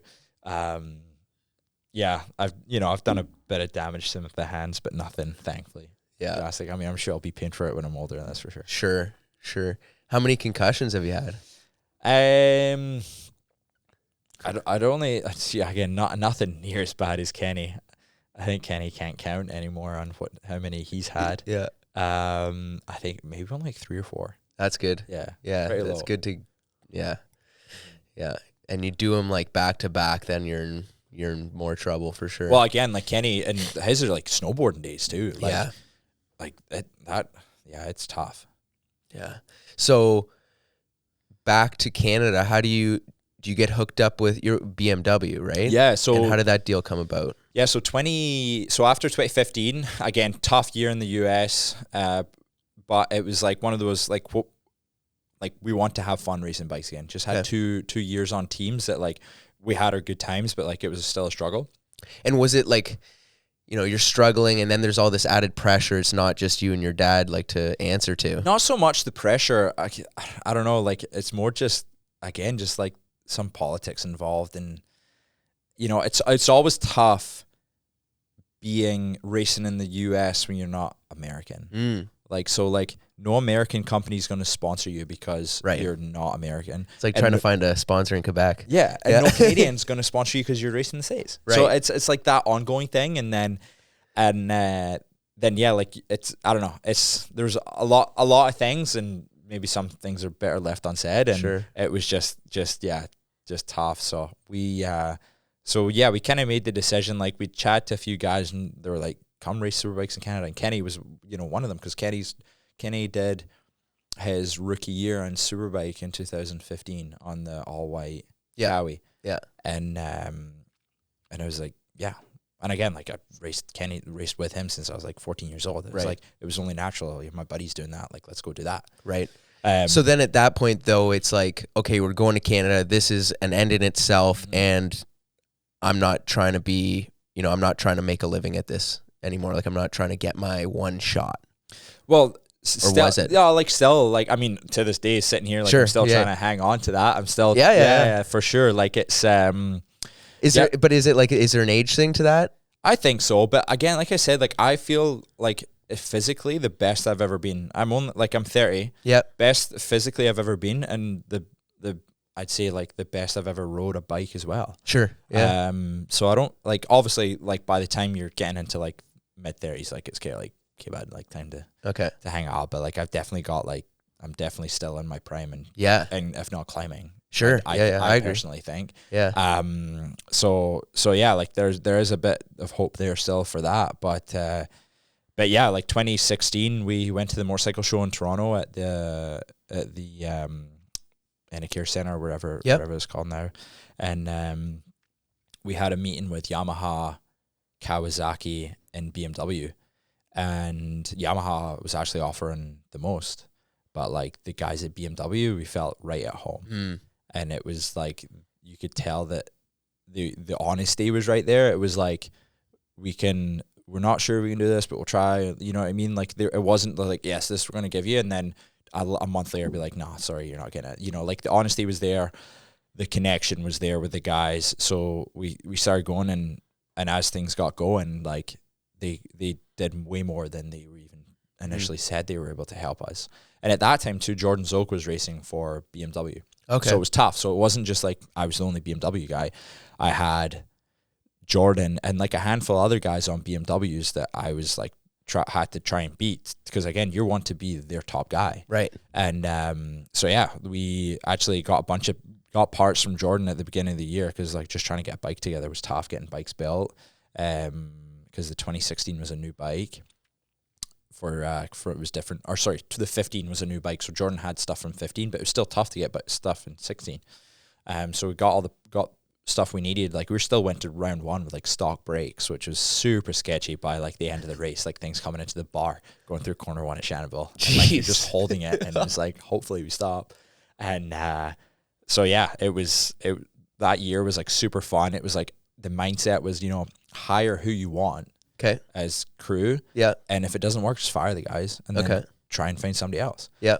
Yeah, I've done a bit of damage to the hands, but nothing, thankfully. Yeah. Drastic. I mean, I'm sure I'll be paying for it when I'm older. That's for sure. Sure. How many concussions have you had? I'd only see again, nothing near as bad as Kenny. I think Kenny can't count anymore on how many he's had. Yeah. I think maybe only like 3 or 4. That's good. Yeah. Yeah, Very that's low. good to. Yeah. And you do them like back to back, then you're in more trouble for sure. Well, again, like Kenny, and his are like snowboarding days too. Like, yeah. Like that. Yeah, it's tough. Yeah. So back to Canada, how do you get hooked up with your BMW, right? Yeah. So and how did that deal come about? Yeah. So after 2015, again, tough year in the US. But it was like one of those like we want to have fun racing bikes again. Just had 2 years on teams that like we had our good times, but like it was still a struggle. And was it like, you're struggling and then there's all this added pressure. It's not just you and your dad like to answer to. Not so much the pressure. I don't know. Like it's more just, again, just like some politics involved. And, it's always tough being racing in the US when you're not American. Like no American company is going to sponsor you because you're not American. It's like trying to find a sponsor in Quebec. Yeah, and no Canadian's going to sponsor you because you're racing in the States. Right. So it's like that ongoing thing, and then yeah, like it's, I don't know. There's a lot of things, and maybe some things are better left unsaid. And it was just tough. So we kind of made the decision. Like we chat to a few guys, and they were like, "Come race superbikes in Canada." And Kenny was one of them, because Kenny did his rookie year on Superbike in 2015 on the all white Cowie. Yeah. And I was like, yeah. And again, like I raced with him since I was like 14 years old. It was like, it was only natural. My buddy's doing that. Like, let's go do that. Right. So then at that point though, it's like, okay, we're going to Canada. This is an end in itself. And I'm not trying to be, I'm not trying to make a living at this anymore. Like I'm not trying to get my one shot. Well, or was it? Yeah, like still, like I mean, to this day, sitting here, like I'm still trying to hang on to that. I'm still, yeah, for sure. Like it's, is there an age thing to that? I think so, but again, like I said, like I feel like physically the best I've ever been. I'm 30. Yeah, best physically I've ever been, and the I'd say like the best I've ever rode a bike as well. Sure. Yeah. So I don't like, obviously, like by the time you're getting into like mid-30s, like it's kind of like, okay, bad, like time to hang out. But like I've definitely got like, I'm definitely still in my prime, and if not climbing. Sure. I agree. personally think. Yeah. So yeah, like there is a bit of hope there still for that, but yeah, like 2016 we went to the motorcycle show in Toronto at the Enercare Center, wherever it's called now, and we had a meeting with Yamaha, Kawasaki, and BMW, and Yamaha was actually offering the most, but like the guys at BMW, we felt right at home, and it was like you could tell that the honesty was right there. It was like we're not sure we can do this, but we'll try. You know what I mean? Like it wasn't like, yes, this we're gonna give you, and then a month later be like, no, sorry, you're not getting it. Like the honesty was there, the connection was there with the guys. So we started going, and as things got going, like they did way more than they were even initially said they were able to help us. And at that time too, Jordan Zoke was racing for BMW. Okay. So it was tough. So it wasn't just like I was the only BMW guy. I had Jordan and like a handful of other guys on BMWs that I was like had to try and beat, because again, you want to be their top guy, right? And so yeah, we actually got parts from Jordan at the beginning of the year, because like just trying to get a bike together was tough, getting bikes built, because the 2016 was a new bike for it was different, or sorry, the 15 was a new bike, so Jordan had stuff from 15, but it was still tough to get stuff in 16. So we got stuff we needed. Like we still went to round 1 with like stock brakes, which was super sketchy by like the end of the race, like things coming into the bar, going through corner 1 at Shannonville, and like you're just holding it, and it was like, hopefully we stop. And so yeah, that year was like super fun. It was like the mindset was, hire who you want as crew. Yeah. And if it doesn't work, just fire the guys, and then try and find somebody else. Yeah.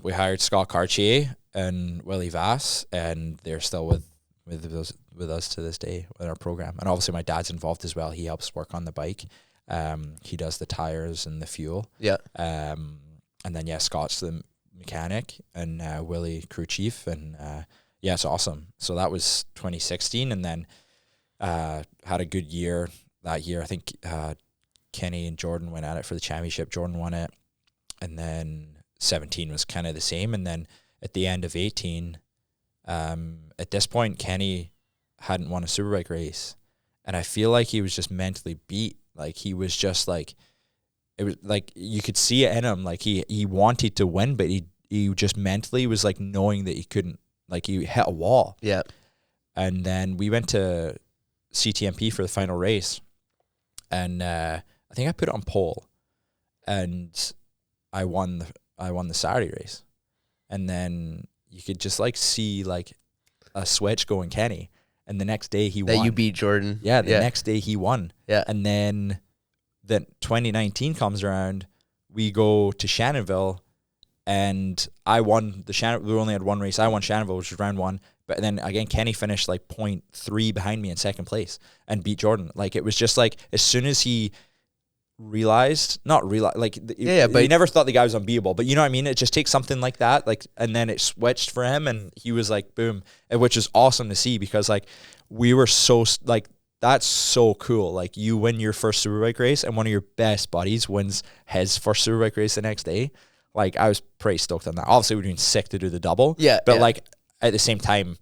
We hired Scott Cartier and Willie Vass, and they're still with us to this day in our program. And obviously my dad's involved as well. He helps work on the bike. He does the tires and the fuel. Yeah. And then Scott's the mechanic, and Willie crew chief, and it's awesome. So that was 2016, and then had a good year that year. I think Kenny and Jordan went at it for the championship. Jordan won it, and then 17 was kind of the same, and then at the end of 18, at this point Kenny hadn't won a superbike race, and I feel like he was just mentally beat. Like he was just like, it was like you could see it in him. Like he wanted to win, but he just mentally was like knowing that he couldn't. Like he hit a wall. Yeah. And then we went to CTMP for the final race, and I think I put it on pole, and I won the Saturday race, and then you could just like see like a switch going Kenny, and the next day he won. That you beat Jordan. Yeah, the next day he won. Yeah. And then 2019 comes around, we go to Shannonville, and I won the Shannonville. We only had one race. I won Shannonville, which was round one. But then again, Kenny finished like 0.3 behind me in second place and beat Jordan. Like it was just like as soon as he but he never thought the guy was unbeatable. But you know what I mean? It just takes something like that, like, and then it switched for him, and he was like, boom, which is awesome to see, because like we were so like, that's so cool. Like you win your first superbike race, and one of your best buddies wins his first superbike race the next day. Like I was pretty stoked on that. Obviously, we're doing sick to do the double. Yeah, but like at the same time,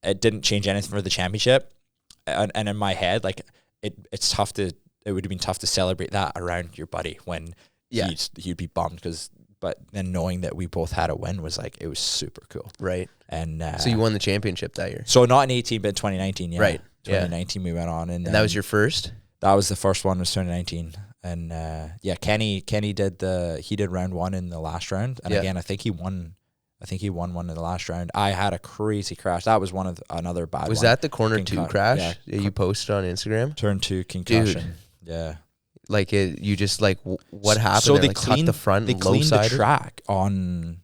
it didn't change anything for the championship. And in my head, like it's tough to. It would have been tough to celebrate that around your buddy when he'd be bummed, but then knowing that we both had a win was like, it was super cool. Right. And so you won the championship that year. So not in 18, but in 2019. Yeah. Right. 2019 we went on, and that was your first? That was the first one, was 2019. And Kenny did round one in the last round. And again, I think he won one in the last round. I had a crazy crash. That was another bad one. Was that the corner two crash that you posted on Instagram? Turn 2 concussion. Dude. Yeah. Like you just like, what happened? So they like cleaned the front. They cleaned the track on.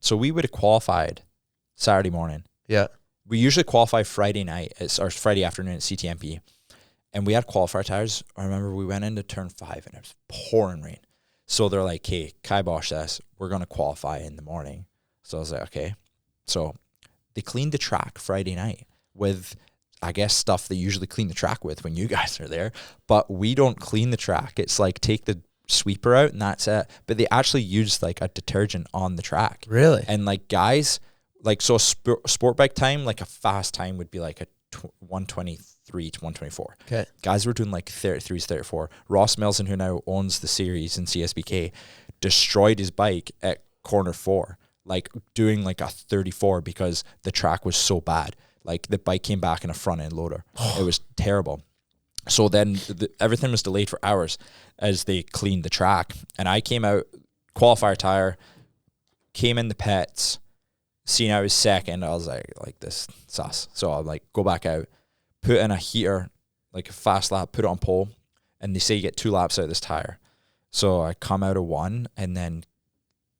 So we would have qualified Saturday morning. Yeah. We usually qualify Friday night. Or Friday afternoon at CTMP, and we had qualifier tires. I remember we went into turn 5 and it was pouring rain. So they're like, "Hey, kibosh this. We're gonna qualify in the morning." So I was like, "Okay." So they cleaned the track Friday night with, I guess, stuff they usually clean the track with when you guys are there, but we don't clean the track. It's like take the sweeper out and that's it. But they actually used like a detergent on the track. Really? And like guys, like, so sport bike time, like a fast time would be like a 123 to 124. Okay. Guys were doing like 33s, 34. Ross Milson, who now owns the series in CSBK, destroyed his bike at corner 4, like doing like a 34 because the track was so bad. Like the bike came back in a front end loader. It was terrible. So then everything was delayed for hours as they cleaned the track. And I came out, qualifier tire, came in the pits, seen I was second. I was like this sus. So I'm like, go back out, put in a heater, like a fast lap, put it on pole. And they say you get 2 laps out of this tire. So I come out of 1, and then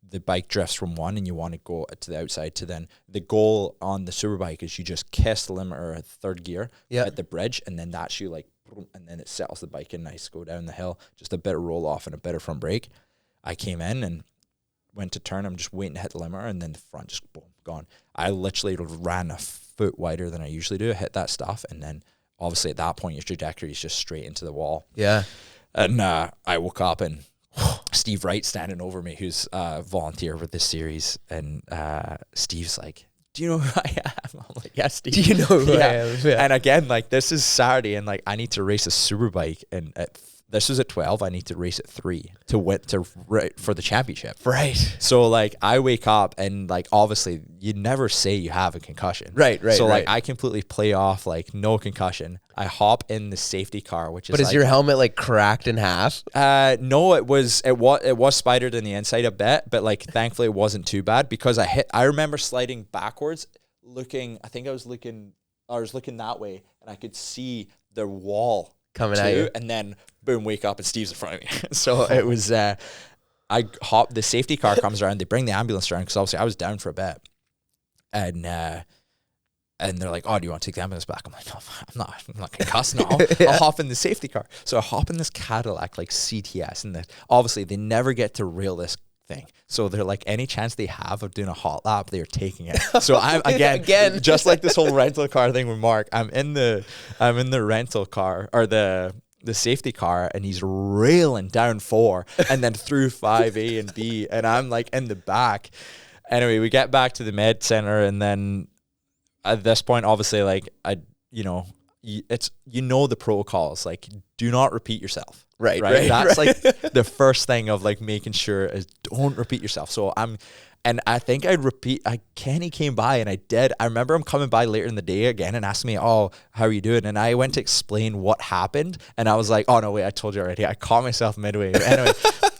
the bike drifts from 1, and you want to go to the outside to then the goal on the superbike is you just kiss the limiter at 3rd gear at the bridge, and then that's you like, and then it settles the bike in nice, go down the hill, just a bit of roll off and a bit of front brake. I came in and went to turn. I'm just waiting to hit the limiter, and then the front just boom, gone. I literally ran a foot wider than I usually do, hit that stuff, and then obviously at that point your trajectory is just straight into the wall. Yeah. And I woke up and Steve Wright standing over me, who's a volunteer with this series, and Steve's like, "Do you know who I am?" I'm like, "Yes, Steve." Do you know who I am? Yeah. And again, like, this is Saturday, and like I need to race a superbike, and this was at 12. I need to race at 3 to win for the championship. Right. So like I wake up, and like obviously you never say you have a concussion. Right. So like I completely play off like no concussion. I hop in the safety car, which is. But is your helmet like cracked in half? No, it was spidered in the inside a bit, but like thankfully it wasn't too bad because I remember sliding backwards, looking. I was looking that way, and I could see the wall coming at you, and then boom, wake up and Steve's in front of me. So it was the safety car comes around, they bring the ambulance around, because obviously I was down for a bit. And they're like, oh, do you want to take the ambulance back? I'm like, no, I'm not concussed. No, I'll hop in the safety car. So I hop in this Cadillac, like CTS, and obviously they never get to rail this thing. So they're like, any chance they have of doing a hot lap, they're taking it. So I'm again, just like this whole rental car thing with Mark, I'm in the rental car, or the safety car, and he's railing down 4 and then through 5A and B, and I'm like in the back. Anyway, we get back to the med center, and then at this point, obviously, like it's the protocols, like do not repeat yourself. Right. That's like the first thing of like making sure is don't repeat yourself. So I think Kenny came by, and I remember him coming by later in the day again and asking me, oh, how are you doing? And I went to explain what happened, and I was like, oh no, wait, I told you already. I caught myself midway. Anyway,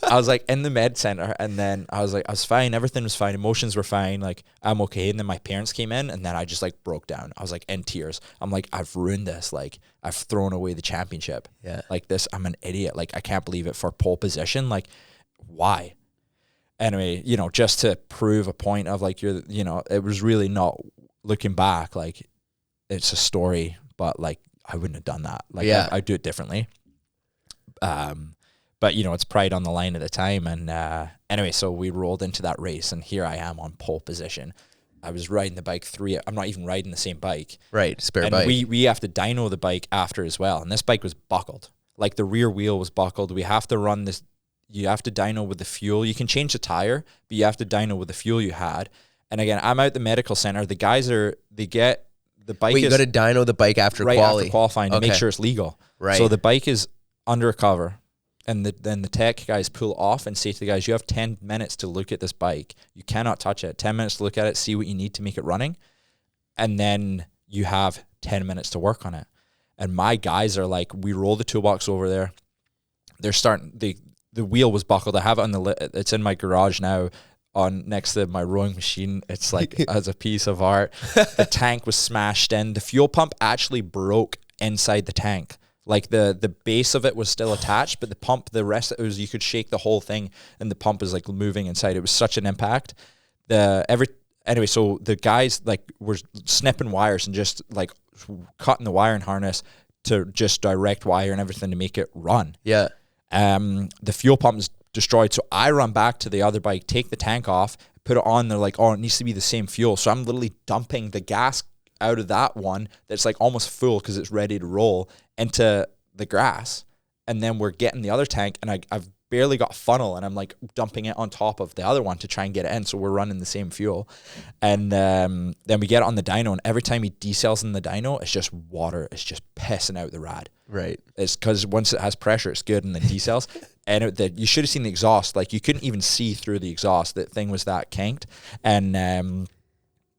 I was like in the med center, and then I was like, I was fine. Everything was fine. Emotions were fine. Like, I'm okay. And then my parents came in, and then I just like broke down. I was like in tears. I'm like, I've ruined this. Like, I've thrown away the championship. Yeah. Like this, I'm an idiot. Like, I can't believe it for pole position. Like, why? Anyway, just to prove a point of like, it was really not, looking back, like it's a story, but like I wouldn't have done that. Like I'd do it differently. But it's pride on the line at the time. And anyway, so we rolled into that race, and here I am on pole position. I was riding the bike I'm not even riding the same bike. Right, spare bike. We have to dyno the bike after as well. And this bike was buckled. Like the rear wheel was buckled. We have to run this. You have to dyno with the fuel. You can change the tire, but you have to dyno with the fuel you had. And again, I'm out at the medical center. The guys get the bike. Wait, you got to dyno the bike after after qualifying to make sure it's legal. Right. So the bike is under a cover, and then the tech guys pull off and say to the guys, you have 10 minutes to look at this bike. You cannot touch it. 10 minutes to look at it, see what you need to make it running. And then you have 10 minutes to work on it. And my guys are like, we roll the toolbox over there. They're starting, the wheel was buckled. I have it it's in my garage now on next to my rowing machine. It's like as a piece of art. The tank was smashed in. The fuel pump actually broke inside the tank. Like the base of it was still attached, but the pump, the rest, it was, you could shake the whole thing and the pump was like moving inside. It was such an impact. Anyway, so the guys like were snipping wires and just like cutting the wiring harness to just direct wire and everything to make it run. Yeah. The fuel pump is destroyed, so I run back to the other bike, take the tank off, put it on. They're like, oh, it needs to be the same fuel. So I'm literally dumping the gas out of that one that's like almost full because it's ready to roll into the grass, and then we're getting the other tank, and I've barely got funnel, and I'm like dumping it on top of the other one to try and get it in, so we're running the same fuel. And then we get it on the dyno, and every time he decells in the dyno, it's just water. It's just pissing out the rad. Right. It's because once it has pressure, it's good, and then decels. And you should have seen the exhaust. Like, you couldn't even see through the exhaust. That thing was that kinked. And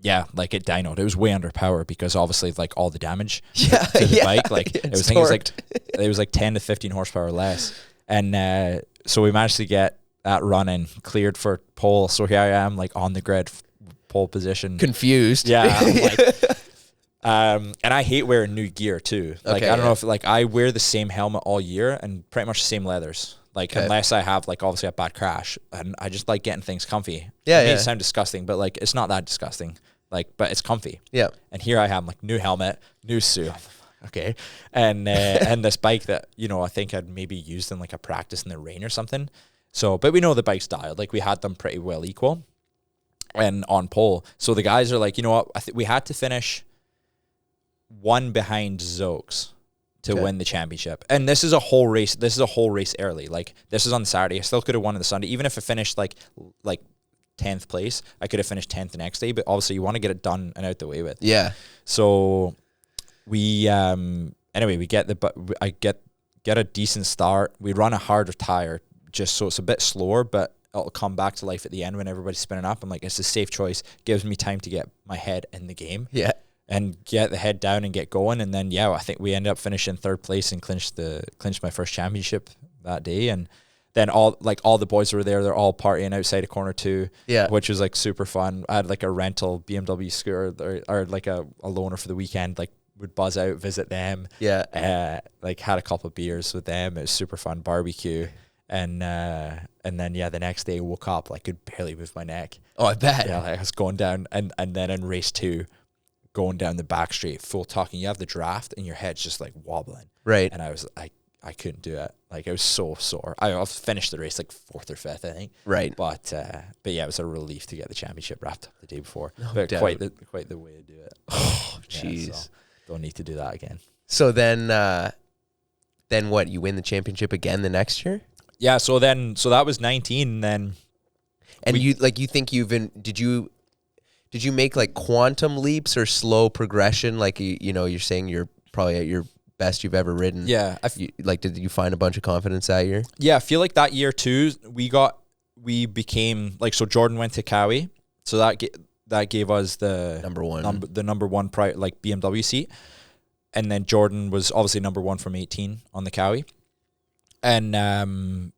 yeah, like it dynoed. It was way under power because obviously like all the damage to the bike. Like it was like 10 to 15 horsepower less. And so we managed to get that running, cleared for pole. So here I am, like on the grid, pole position. Confused. Yeah. And I hate wearing new gear too. Like, I don't know if like I wear the same helmet all year and pretty much the same leathers. Like unless I have like obviously a bad crash, and I just like getting things comfy. Yeah. It may sound disgusting, but like it's not that disgusting. Like, but it's comfy. Yeah. And here I am, like new helmet, new suit. Okay. And this bike that, I think I'd maybe used in like a practice in the rain or something. So, but we know the bike's dialed. Like we had them pretty well equal and on pole. So the guys are like, you know what? I think we had to finish one behind Zokes to win the championship. And this is a whole race. This is a whole race early. Like this is on the Saturday. I still could have won on the Sunday. Even if I finished like 10th place, I could have finished 10th the next day, but obviously you want to get it done and out the way with. Yeah. So we anyway, we get I get a decent start. We run a harder tire just so it's a bit slower, but it'll come back to life at the end when everybody's spinning up. I'm like, it's a safe choice. Gives me time to get my head in the game. Yeah. And get the head down and get going. And then I think we ended up finishing third place and clinched my first championship that day. And then all the boys were there. They're all partying outside of corner 2, which was like super fun. I had like a rental BMW scooter or like a loaner for the weekend. Like would buzz out, visit them. Yeah. Like had a couple of beers with them. It was super fun, barbecue, and And then, the next day I woke up, like, could barely move my neck. Oh, I bet. Yeah, like, I was going down, and then in race 2, going down the back straight, full talking, you have the draft, and your head's just, like, wobbling. Right. And I couldn't do it. Like, I was so sore. I finished the race, like, 4th or 5th, I think. Right. But yeah, it was a relief to get the championship wrapped up the day before. No but doubt. quite the way to do it. Oh, jeez. So don't need to do that again. So then what? You win the championship again the next year? Yeah. So that was 19. And then you think did you make like quantum leaps or slow progression? Like, you're saying you're probably at your best you've ever ridden. Yeah. Did you find a bunch of confidence that year? Yeah. I feel like that year too, we became like, so Jordan went to Cowie. So that gave us the number one, like BMW seat. And then Jordan was obviously number 1 from 18 on the Cowie. And I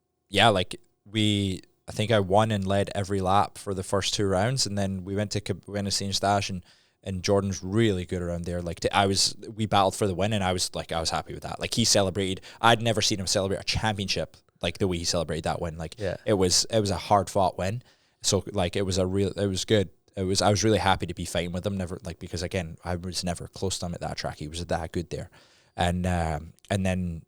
think I won and led every lap for the first 2 rounds. And then we went to St. Eustache, and Jordan's really good around there. Like, we battled for the win, and I was happy with that. Like, he celebrated. I'd never seen him celebrate a championship like the way he celebrated that win. Like, it was a hard fought win. So like, it was good. I was really happy to be fighting with him. Because again, I was never close to him at that track. He was that good there. And then,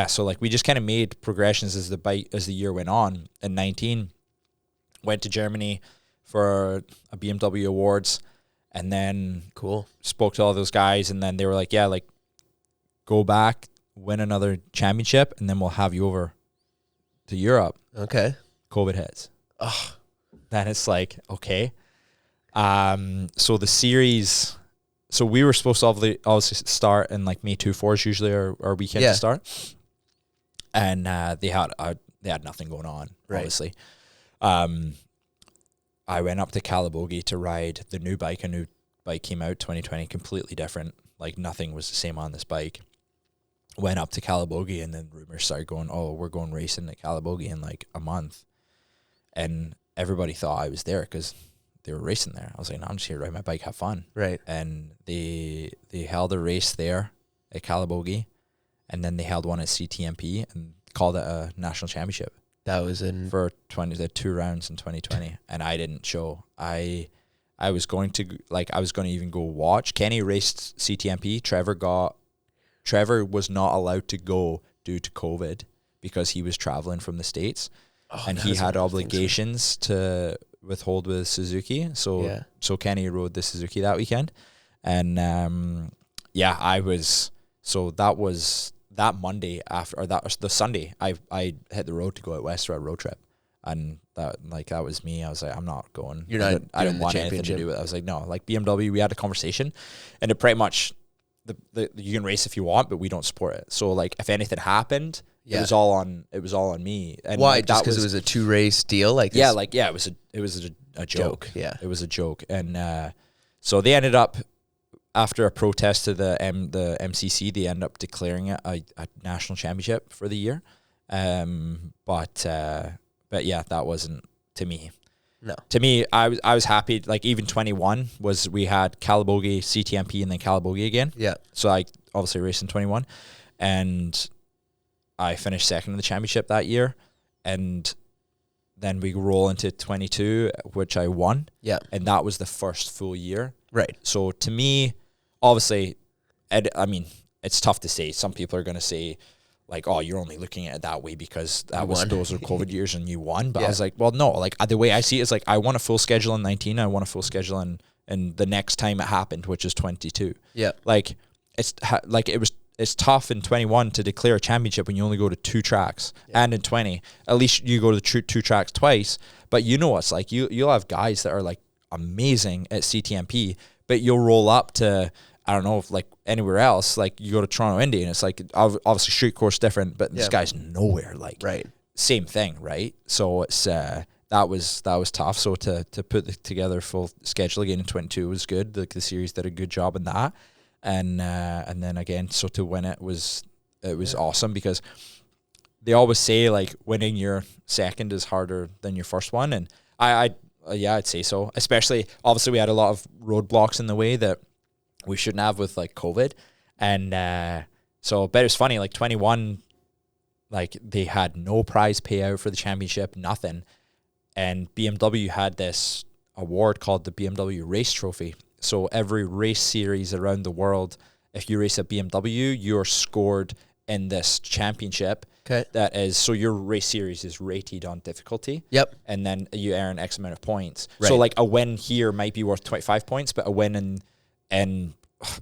so like, we just kind of made progressions as the year went on. In 19, went to Germany for a BMW Awards, and then spoke to all those guys, and then they were like, go back, win another championship, and then we'll have you over to Europe. Okay. COVID hits. Then it's like, okay. So the series, so we were supposed to obviously start in like May 24 is usually our weekend to start. And they had nothing going on, obviously. I went up to Calabogie to ride the new bike. A new bike came out 2020, completely different. Like, nothing was the same on this bike. Went up to Calabogie, and then rumors started going, oh, we're going racing at Calabogie in like a month. And everybody thought I was there because they were racing there. I was like, no, I'm just here to ride my bike, have fun. Right. And they held a race there at Calabogie, and then they held one at CTMP and called it a national championship. That was for the 2 rounds in 2020, and I didn't show. I was going to even go watch. Kenny raced CTMP. Trevor was not allowed to go due to COVID because he was traveling from the States, and he had obligations to withhold with Suzuki. So Kenny rode the Suzuki that weekend, and I was. So that was that Monday after, or that was the Sunday. I hit the road to go out west for a road trip, and that was me. I was like, I'm not going. I didn't want anything to do with it. I was like, no, like BMW. We had a conversation, and it pretty much you can race if you want, but we don't support it. So like, if anything happened, it was all on me. And why? Just because it was a 2 race deal, like this? It was a joke. Yeah, it was a joke, and so they ended up. After a protest to the MCC, they end up declaring it a national championship for the year. But yeah, that wasn't to me. No. To me, I was happy. Like, even 21 was, we had Calabogie, CTMP, and then Calabogie again. Yeah. So I obviously raced in 21, and I finished second in the championship that year, and then we roll into 22, which I won. Yeah. And that was the first full year. Right. So to me, obviously, I mean, it's tough to say. Some people are going to say, like, oh, you're only looking at it that way because those are COVID years and you won. But I was like, well, no. Like, the way I see it is, like, I won a full schedule in 19. I won a full schedule in the next time it happened, which is 22. Yeah. Like, it's tough in 21 to declare a championship when you only go to 2 tracks. Yeah. And in 20, at least you go to the 2 tracks twice. But you know what's like, you'll have guys that are like amazing at CTMP, but you'll roll up to, I don't know, if like anywhere else, like you go to Toronto, Indy, and it's like, obviously street course different, but this guy's nowhere, like, right, same thing, right? So it's that was tough. So to put together full schedule again in 22 was good. Like, the series did a good job in that, and then again, so to win it was awesome, because they always say, like, winning your second is harder than your first one, and I'd say so. Especially, obviously, we had a lot of roadblocks in the way that we shouldn't have with, like, COVID. And but it was funny, like, 21, like they had no prize payout for the championship, nothing. And BMW had this award called the BMW Race Trophy. So every race series around the world, if you race a BMW, you're scored in this championship. Okay. That is, so your race series is rated on difficulty. Yep. And then you earn X amount of points. Right. So like a win here might be worth 25 points, but a win in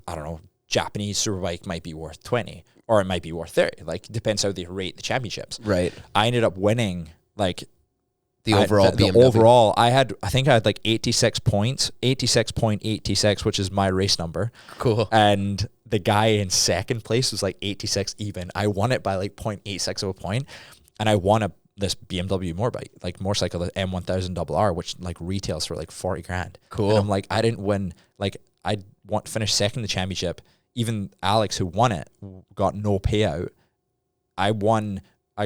I don't know, Japanese Superbike might be worth 20, or it might be worth 30. Like, depends how they rate the championships. Right. I ended up winning like the overall BMW. The overall, I think I had like 86 points, 86.86, which is my race number. Cool. And the guy in second place was like 86 even. I won it by like 0.86 of a point, and I won this BMW motorcycle, the M1000 RR, which like retails for like 40 grand. Cool. And I'm like, I didn't win. Like, I finished second in the championship. Even Alex, who won it, got no payout. I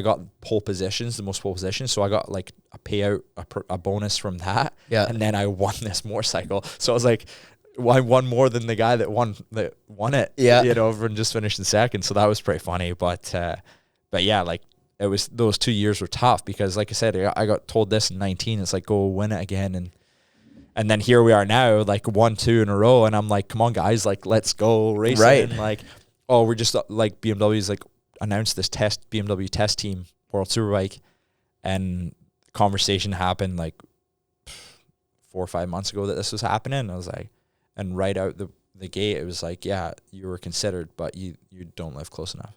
got pole positions, the most pole positions, so I got like a payout, a bonus from that. Yeah. And then I won this motorcycle. So I was like, well, I won more than the guy that won it. Yeah. You know, and just finished in second. So that was pretty funny. But yeah, like it was, those 2 years were tough because, like I said, I got told this in 19. It's like, go win it again. And then here we are now, like 1-2 in a row. And I'm like, come on, guys, like, let's go racing. Right. Like, oh, we're just like, BMW's like announced this BMW test team, World Superbike. And conversation happened like 4 or 5 months ago that this was happening. I was like, and right out the gate, it was like, yeah, you were considered, but you don't live close enough.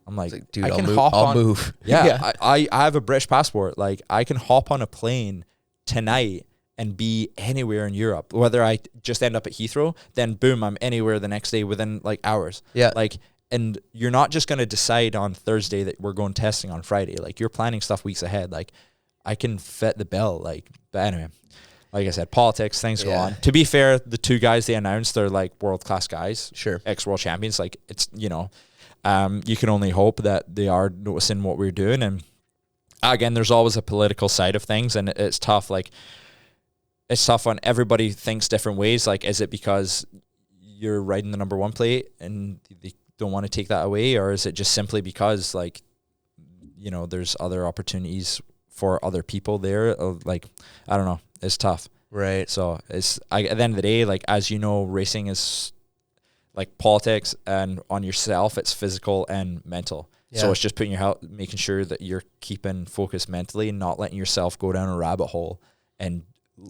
I'm like, dude, I can I'll move. Yeah, Yeah. I have a British passport. Like, I can hop on a plane tonight and be anywhere in Europe. Whether I just end up at Heathrow, then boom, I'm anywhere the next day within like hours. Yeah. Like, and you're not just going to decide on Thursday that we're going testing on Friday. Like, you're planning stuff weeks ahead. Like, I can fit the bill. Like, but anyway, like I said, politics, things go on. To be fair, the two guys they announced, they're like world-class guys. Sure. Ex-world champions. Like, it's, you know, you can only hope that they are noticing what we're doing. And again, there's always a political side of things, and it's tough. Like, it's tough when everybody thinks different ways. Like, is it because you're riding the number one plate and they don't want to take that away? Or is it just simply because, like, you know, there's other opportunities for other people there? Like, I don't know. It's tough. Right. So it's, at the end of the day, like, as you know, racing is like politics, and on yourself, it's physical and mental. Yeah. So it's just putting your health, making sure that you're keeping focused mentally and not letting yourself go down a rabbit hole and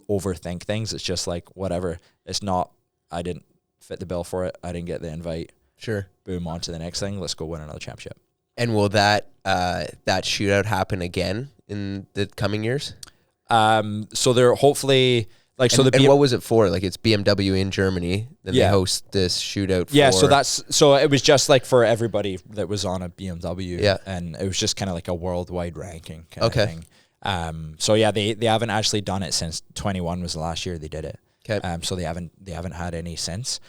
overthink things. It's just like, whatever. It's not, I didn't fit the bill for it. I didn't get the invite. Sure. Boom, on to the next thing. Let's go win another championship. And will that shootout happen again in the coming years? So they're hopefully like, so and what was it for? Like, it's BMW in Germany, then they host this shootout for... Yeah, so it was just like for everybody that was on a BMW. Yeah. And it was just kind of like a worldwide ranking kind of thing. So yeah, they haven't actually done it since 21 was the last year they did it. Okay. So they haven't had any since,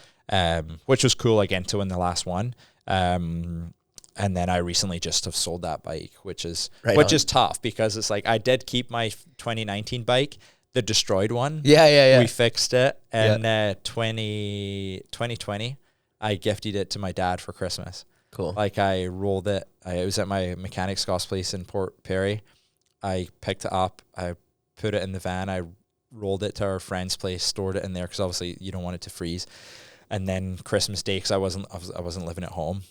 which was cool again to win the last one. And then I recently just have sold that bike, which is tough because it's like, I did keep my 2019 bike, the destroyed one. Yeah. We fixed it. And 2020, I gifted it to my dad for Christmas. Cool. Like, I rolled it. It was at my mechanic Scott's place in Port Perry. I picked it up. I put it in the van. I rolled it to our friend's place, stored it in there because obviously you don't want it to freeze. And then Christmas Day, because I wasn't living at home.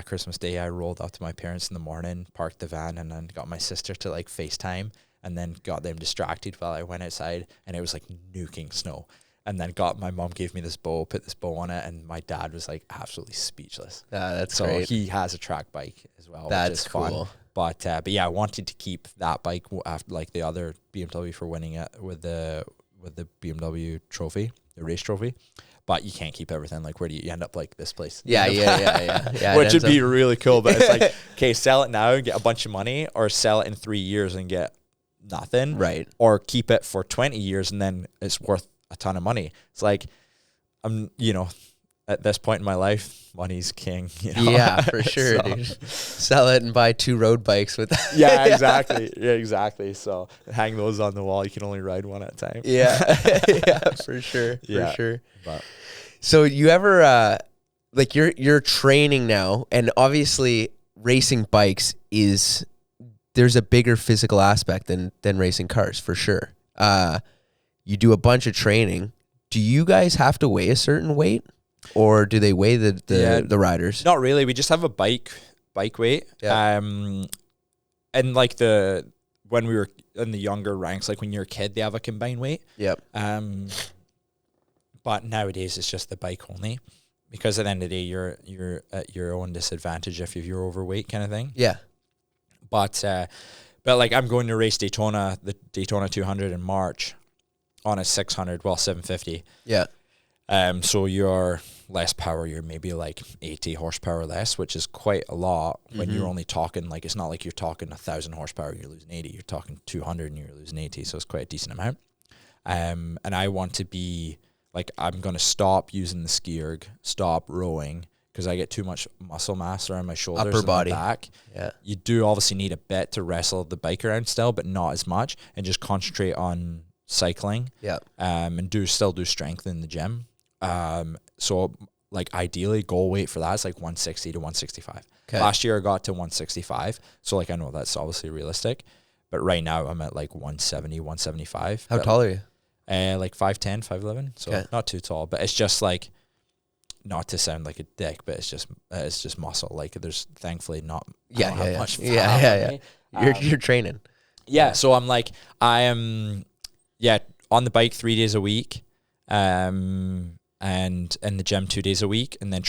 Christmas Day, I rolled up to my parents in the morning, parked the van, and then got my sister to like FaceTime, and then got them distracted while I went outside, and it was like nuking snow. And then my mom gave me this bow, put this bow on it, and my dad was like absolutely speechless. That's great. He has a track bike as well. That's which is cool. Fun. But yeah, I wanted to keep that bike after like the other BMW for winning it with the BMW trophy, the race trophy. But you can't keep everything. Like, where do you end up? Like this place? Yeah. Which would be really cool. But it's like, okay, sell it now and get a bunch of money, or sell it in 3 years and get nothing. Right. Or keep it for 20 years and then it's worth a ton of money. It's like, at this point in my life, money's king. You know? Yeah, for sure, dude. Sell it and buy 2 road bikes with that. Yeah, exactly. Yeah, exactly. So hang those on the wall. You can only ride one at a time. Yeah, yeah, for sure. Yeah. For sure. But so you ever like you're training now, and obviously racing bikes there's a bigger physical aspect than racing cars for sure. You do a bunch of training. Do you guys have to weigh a certain weight, or do they weigh the riders? Not really. We just have a bike weight. Yeah. And like when we were in the younger ranks, like when you're a kid, they have a combined weight. Yep. But nowadays it's just the bike only, because at the end of the day you're at your own disadvantage if you're overweight kind of thing. Yeah. But like I'm going to race Daytona, the Daytona 200 in March on a 750. Yeah. So you're less power, you're maybe like 80 horsepower less, which is quite a lot when you're only talking, like, it's not like you're talking 1,000 horsepower, you're losing 80, you're talking 200 and you're losing 80. So it's quite a decent amount. And I want to be like, I'm going to stop using the ski erg, stop rowing, because I get too much muscle mass around my shoulders, upper body, and my back. Yeah. You do obviously need a bit to wrestle the bike around still, but not as much, and just concentrate on cycling. Yeah. And still do strength in the gym. So like ideally goal weight for that is like 160 to 165. Okay. Last year I got to 165. So like I know that's obviously realistic, but right now I'm at like 170, 175. How tall are you? Like 5'10", 5'11". So okay. Not too tall, but it's just like, not to sound like a dick, but it's just muscle. Like there's thankfully not much fat. You're training. Yeah. So I'm like, I am, on the bike 3 days a week, and in the gym 2 days a week, and then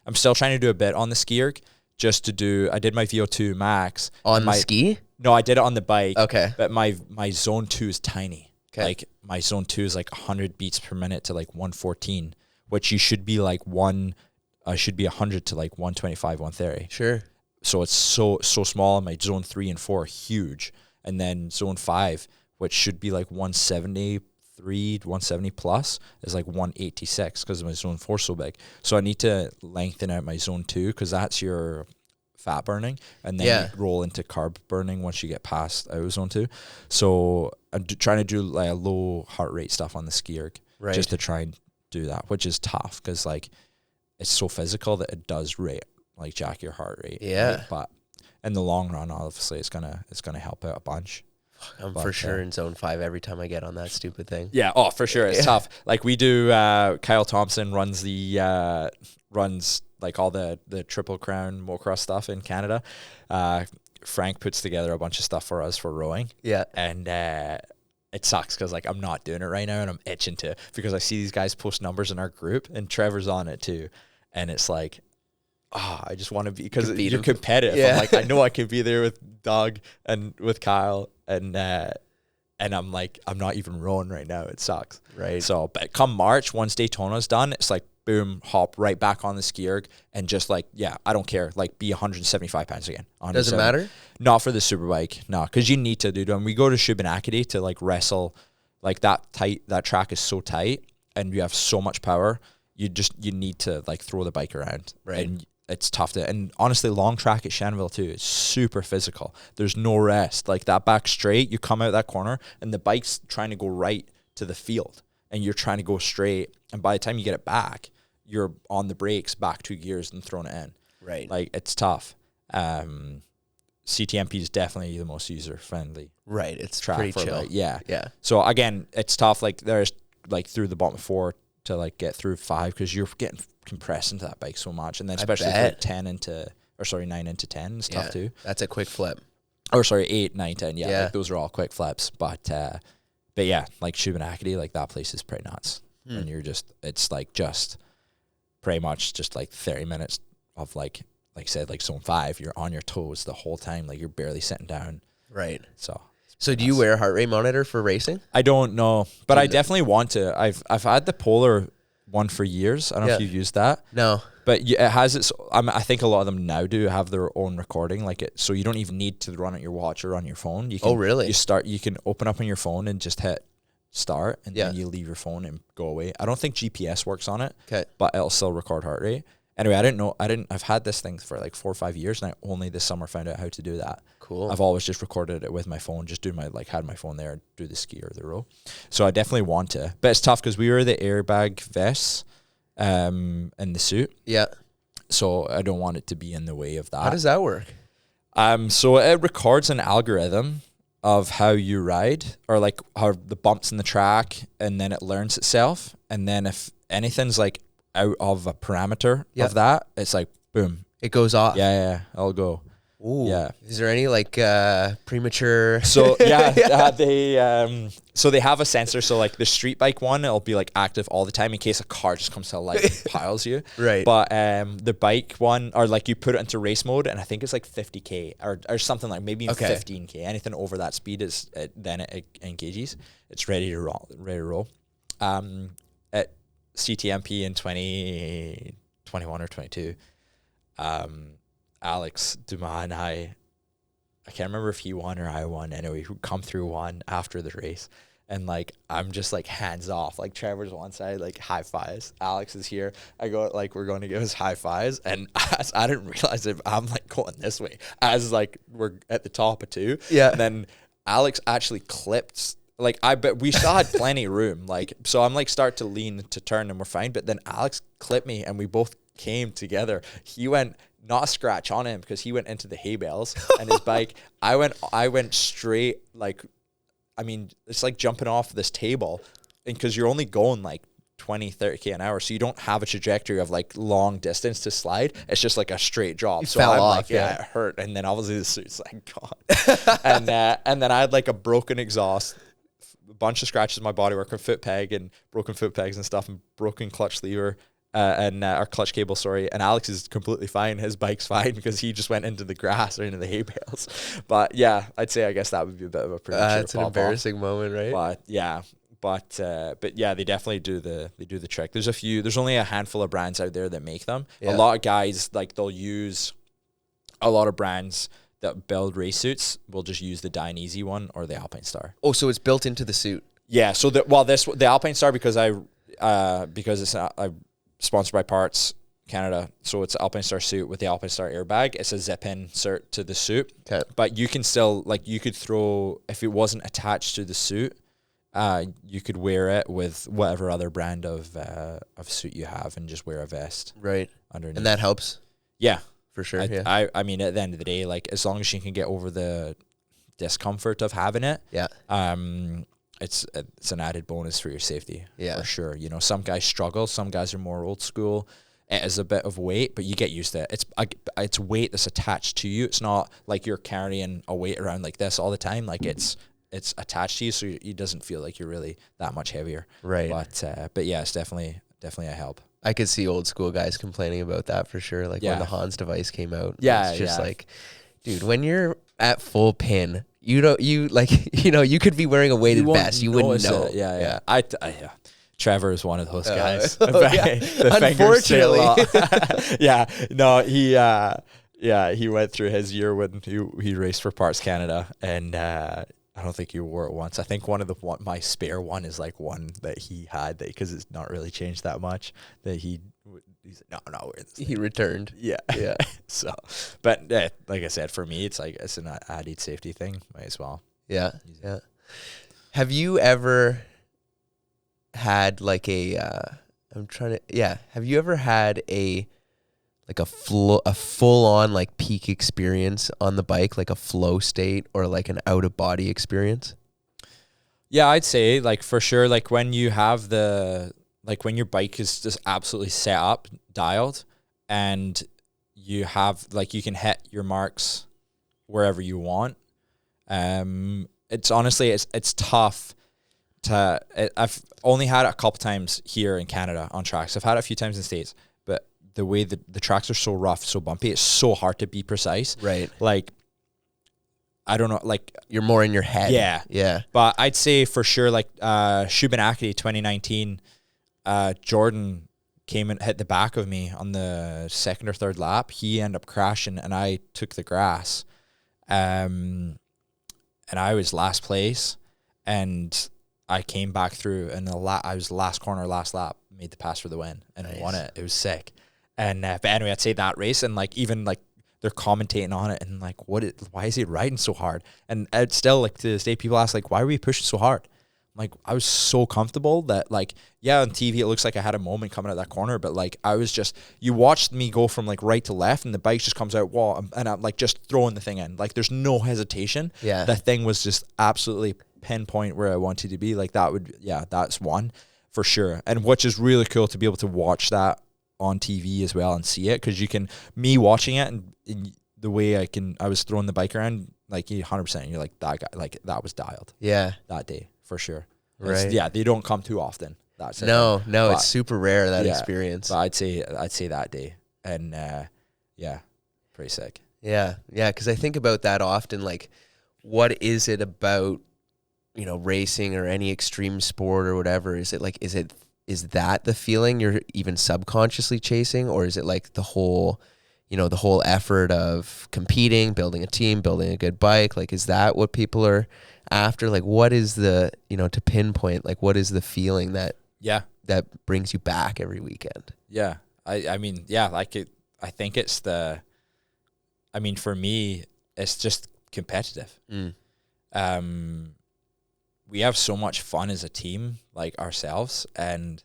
I'm still trying to do a bit on the ski erg, I did my VO2 max. On the ski? No, I did it on the bike. Okay. But my zone 2 is tiny. Okay. Like my zone 2 is like 100 beats per minute to like 114, which you should be like 100 to like 125, 130. Sure. So it's so small, and my zone 3 and 4 are huge. And then zone 5, which should be like 173, 170 plus, is like 186 because my zone 4 is so big. So I need to lengthen out my zone 2, because that's your fat burning, and then you roll into carb burning once you get past out of zone 2. So I'm trying to do like a low heart rate stuff on the ski erg, just to try and do that, which is tough because like it's so physical that it does like jack your heart rate. Yeah. Right? But in the long run, obviously it's gonna help out a bunch. I'm for sure in zone 5 every time I get on that stupid thing. Yeah. Oh, for sure. It's tough. Like we do, Kyle Thompson runs like all the Triple Crown motocross stuff in Canada. Frank puts together a bunch of stuff for us for rowing. Yeah. And it sucks because like I'm not doing it right now, and I'm itching to, because I see these guys post numbers in our group, and Trevor's on it too. And it's like, I just want to be, because you're competitive. Yeah. I'm like, I know I can be there with Doug and with Kyle, and I'm like, I'm not even rowing right now. It sucks. Right. So, but come March, once Daytona's done, it's like, boom, hop right back on the ski erg, and just like, I don't care. Like, be 175 pounds again. Doesn't matter? Not for the Superbike. No, because you need to do it. When we go to Shannonville to like wrestle, like that track is so tight, and you have so much power. You need to like throw the bike around. Right. And it's tough and honestly, long track at Shannonville too, it's super physical. There's no rest. Like that back straight, you come out that corner, and the bike's trying to go right to the field, and you're trying to go straight. And by the time you get it back, you're on the brakes, back 2 gears, and throwing it in. Right. Like it's tough. CTMP is definitely the most user friendly. Right. It's pretty chill. Yeah. So again, it's tough. Like there's like through the bottom 4 to like get through 5, because you're getting compressed into that bike so much, and then especially like 9 into 10 is tough too. That's a quick flip. Or sorry, 8, 9, 10. Yeah. Like those are all quick flips. But yeah, like Shannonville, like that place is pretty nuts. And you're it's like just pretty much just like 30 minutes of like I said, like zone 5, you're on your toes the whole time. Like you're barely sitting down. Right. So do you wear a heart rate monitor for racing? I don't know, but I definitely want to. I've had the Polar one for years. I don't know if you've used that. No. But it has its, I think a lot of them now do have their own recording, like it, so you don't even need to run at your watch or on your phone. You can, really? You can open up on your phone and just hit start, and then you leave your phone and go away. I don't think GPS works on it, but it'll still record heart rate. Anyway, I've had this thing for like 4 or 5 years, and I only this summer found out how to do that. Cool. I've always just recorded it with my phone, just do had my phone there, do the ski or the row. So I definitely want to, but it's tough because we were the airbag vests, and the suit. Yeah. So I don't want it to be in the way of that. How does that work? So it records an algorithm of how you ride, or like how the bumps in the track, and then it learns itself. And then if anything's like out of a parameter of that, it's like boom, it goes off. Yeah, I'll go. Ooh. Yeah. Is there any like premature? So they have a sensor. So like the street bike one, it'll be like active all the time in case a car just comes to life and piles you. Right. But the bike one, or like you put it into race mode, and I think it's like 50K or something, like maybe 15K. Anything over that speed is then it engages. It's ready to roll. At CTMP in 2021 or 22. Alex Dumas and I can't remember if he won or I won. Anyway, who come through one after the race, and like I'm just like hands off. Like Trevor's one side, like high fives. Alex is here. I go like we're going to give us high fives, and as I didn't realize it. I'm like going this way as like we're at the top of two. Yeah. And then Alex actually clipped. Like I bet we still had plenty of room. Like so, I'm like start to lean to turn, and we're fine. But then Alex clipped me, and we both came together. He went. Not a scratch on him because he went into the hay bales and his bike. I went straight, like, I mean, it's like jumping off this table, and because you're only going like 20, 30K an hour. So you don't have a trajectory of like long distance to slide. It's just like a straight drop. So I'm off, like, yeah, it hurt. And then obviously the suit's like gone. and then I had like a broken exhaust, a bunch of scratches in my bodywork, a foot peg and broken foot pegs and stuff, and broken clutch lever. And our clutch cable, and Alex is completely fine. His bike's fine because he just went into the grass or into the hay bales. But yeah, I'd say I guess that would be a bit of a premature it's an embarrassing moment, right? But yeah, but yeah, they definitely do the trick. There's only a handful of brands out there that make them. Yeah. A lot of guys like they'll use a lot of brands that build race suits will just use the Dainese one or the Alpine Star. Oh, so it's built into the suit. Yeah. So the Alpine Star because it's sponsored by Parts Canada, so it's Alpine Star suit with the Alpine Star airbag. It's a zip-in cert to the suit, but you can still you could throw if it wasn't attached to the suit, you could wear it with whatever other brand of suit you have and just wear a vest right underneath, and that helps. Yeah, for sure. I mean, at the end of the day, like as long as you can get over the discomfort of having it, it's an added bonus for your safety, for sure. You know, some guys struggle. Some guys are more old school. It is a bit of weight, but you get used to it. It's weight that's attached to you. It's not like you're carrying a weight around like this all the time. Like it's attached to you, so it doesn't feel like you're really that much heavier. Right. But yeah, it's definitely a help. I could see old school guys complaining about that for sure. Like when the Hans device came out. Yeah. It's just like, dude, when you're at full pin, you could be wearing a weighted vest. You wouldn't know. Yeah. Trevor is one of those guys. Unfortunately. He went through his year when he raced for Parts Canada, and I don't think he wore it once. I think my spare one is like one that he had because it's not really changed that much. That he's like, no, he returned. Yeah. So, but like I said, for me, it's an added safety thing. Might as well. Yeah. Have you ever had like have you ever had a full on like peak experience on the bike, like a flow state or like an out of body experience? Yeah, I'd say like for sure, like when you have when your bike is just absolutely set up, dialed, and you have you can hit your marks wherever you want. It's honestly, it's tough I've only had it a couple times here in Canada on tracks. I've had it a few times in the States, but the way that the tracks are so rough, so bumpy, it's so hard to be precise. Right. Like, I don't know, like you're more in your head. Yeah. But I'd say for sure, Shubinaki 2019, Jordan came and hit the back of me on the second or third lap. He ended up crashing, and I took the grass. And I was last place, and I came back through, and I was last corner, last lap, made the pass for the win, and I won it. It was sick. And but anyway, I'd say that race, and even they're commentating on it, and why is he riding so hard? And it's still to this day, people ask why are we pushing so hard? I'm like I was so comfortable that like, yeah, on TV it looks like I had a moment coming out that corner, but like I was just, you watched me go from like right to left and the bike just comes out wall and I'm like just throwing the thing in. Like there's no hesitation. Yeah. That thing was just absolutely pinpoint where I wanted to be. Like that would, yeah, that's one for sure. And which is really cool to be able to watch that on TV as well and see it, because you can, me watching it and the way I was throwing the bike around, like 100%, you're like, that guy, like that was dialed. Yeah. That day for sure. Right. Yeah, they don't come too often. That's No, but, it's super rare, that yeah, experience. But I'd say that day, and yeah, pretty sick. Yeah, because I think about that often. Like, what is it about, racing or any extreme sport or whatever? Is that the feeling you're even subconsciously chasing, or is it like the whole effort of competing, building a team, building a good bike? Like, is that what people are after? Like, what is the, to pinpoint, like, what is the feeling that brings you back every weekend? Yeah. I mean, yeah, like I think it's for me, it's just competitive. We have so much fun as a team, like ourselves, and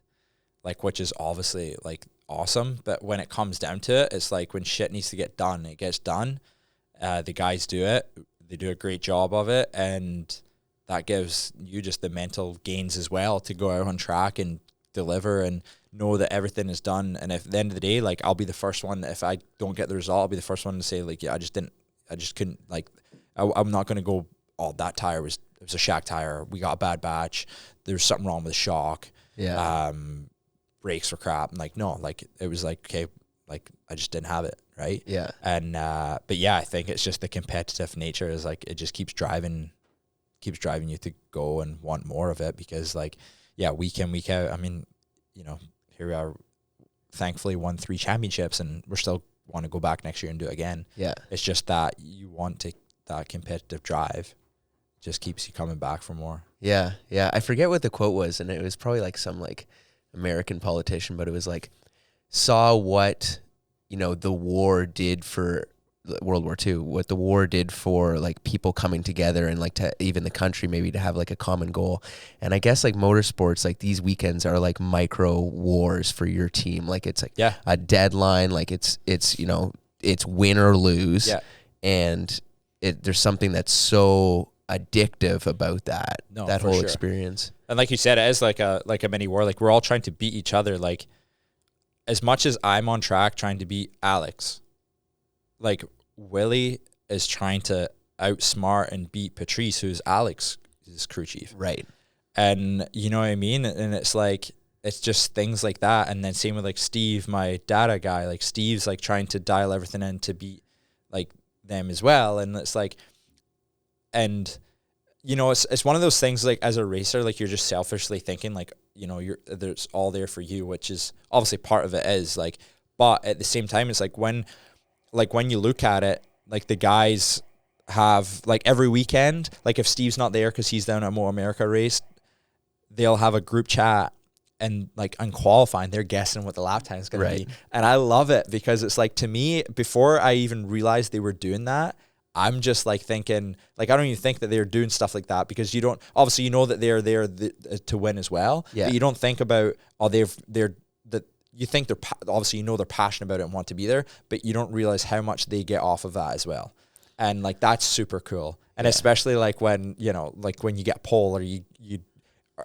like, which is obviously like awesome. But when it comes down to it, it's like when shit needs to get done, it gets done. The guys do it. They do a great job of it. And that gives you just the mental gains as well to go out on track and deliver and know that everything is done. And if at the end of the day, like I'll be the first one, if I don't get the result, I'll be the first one to say like, yeah, I just couldn't, like, I'm not going to go, oh, that tire it was a shack tire. We got a bad batch. There's something wrong with the shock. Yeah. Brakes were crap. And like, no, like it was like, okay, like I just didn't have it. Right. Yeah. And, but yeah, I think it's just the competitive nature is like, it just keeps driving you to go and want more of it, because like, yeah, week in, week out, I mean, here we are, thankfully won 3 championships and we're still want to go back next year and do it again. Yeah. It's just that you want that competitive drive just keeps you coming back for more. Yeah. Yeah. I forget what the quote was, and it was probably like some like American politician, but it was like, saw what, the war did for World War II, what the war did for like people coming together and like to even the country maybe to have like a common goal. And I guess like motorsports, like these weekends are like micro wars for your team. Like it's like a deadline, like it's win or lose. Yeah. And there's something that's so addictive about that whole experience. And like you said, it is like a mini war. Like we're all trying to beat each other. Like as much as I'm on track trying to beat Alex, like Willie is trying to outsmart and beat Patrice, who's Alex's crew chief. Right. And you know what I mean? And it's like, it's just things like that. And then same with like Steve, my data guy, like Steve's like trying to dial everything in to beat like them as well. And it's like, and it's one of those things like as a racer, like you're just selfishly thinking like, there's all there for you, which is obviously part of it is like, but at the same time, it's like when you look at it, like the guys have like every weekend, like if Steve's not there because he's down at Moto America race, they'll have a group chat and like on qualifying, they're guessing what the lap time is going to be. And I love it because it's like, to me, before I even realized they were doing that, I'm just like thinking, like, I don't even think that they're doing stuff like that, because you don't, obviously you know that they're there to win as well. Yeah. But you don't think about, you think they're, obviously they're passionate about it and want to be there, but you don't realize how much they get off of that as well. And like, that's super cool. And especially like when, like when you get pole or you,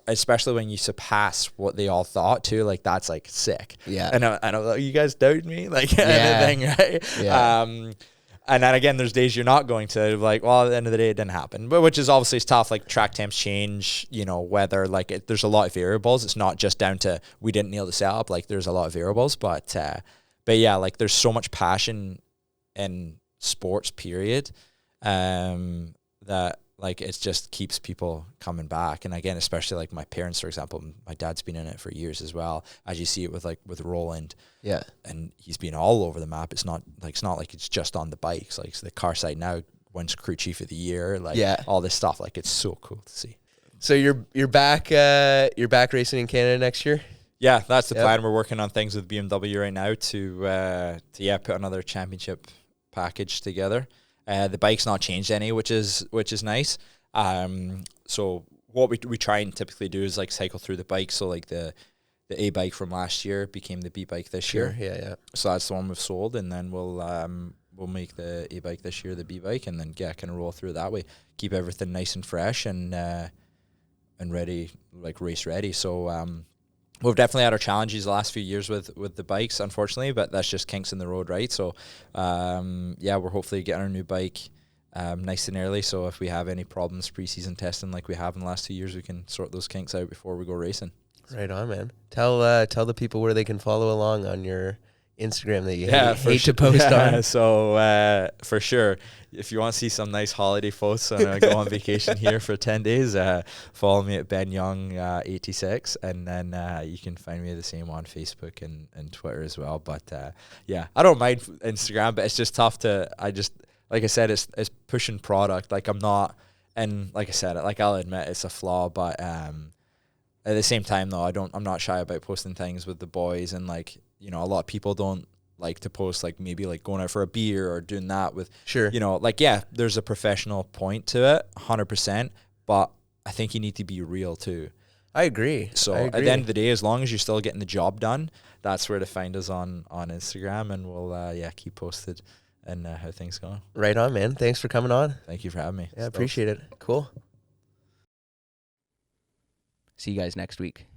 especially when you surpass what they all thought too, like that's like sick. Yeah. And I know you guys doubt me, like anything, right? Yeah. And then again, there's days you're not going to, like, well, at the end of the day, it didn't happen. But which is obviously tough. Like track temps change, weather, like there's a lot of variables. It's not just down to we didn't nail the setup. Like there's a lot of variables. But yeah, like there's so much passion in sports, period, that like it just keeps people coming back. And again, especially like my parents, for example, my dad's been in it for years as well. As you see it with Roland. Yeah. And he's been all over the map. It's not like it's just on the bikes. Like the car side now wins crew chief of the year, like all this stuff. Like it's so cool to see. So you're back racing in Canada next year? Yeah, that's the plan. We're working on things with BMW right now to put another championship package together. The bike's not changed any, which is nice. So what we try and typically do is like cycle through the bike. So like the A bike from last year became the B bike this year. Yeah. So that's the one we've sold, and then we'll make the A bike this year the B bike, and then kind of roll through that way. Keep everything nice and fresh and ready, like race ready. So we've definitely had our challenges the last few years with the bikes, unfortunately, but that's just kinks in the road, right? So we're hopefully getting our new bike nice and early. So if we have any problems preseason testing like we have in the last 2 years, we can sort those kinks out before we go racing. Right on, man. Tell the people where they can follow along on your Instagram that you hate to post on. So for sure, if you want to see some nice holiday photos and go on vacation here for 10 days, follow me at Ben Young 86, and then you can find me the same on Facebook and Twitter as well. But I don't mind Instagram, but it's just tough to. Like I said, it's pushing product. Like I'm not, and like I said, like I'll admit it's a flaw, but at the same time though, I'm not shy about posting things with the boys, and like, you know, a lot of people don't like to post like maybe like going out for a beer or doing that with, sure, you know, like, yeah, there's a professional point to it 100%, but I think you need to be real too. I agree. So at the end of the day, as long as you're still getting the job done, that's where to find us on Instagram, and we'll keep posted and how things go. Right on, man. Thanks for coming on. Thank you for having me. Yeah, appreciate it. Cool. See you guys next week.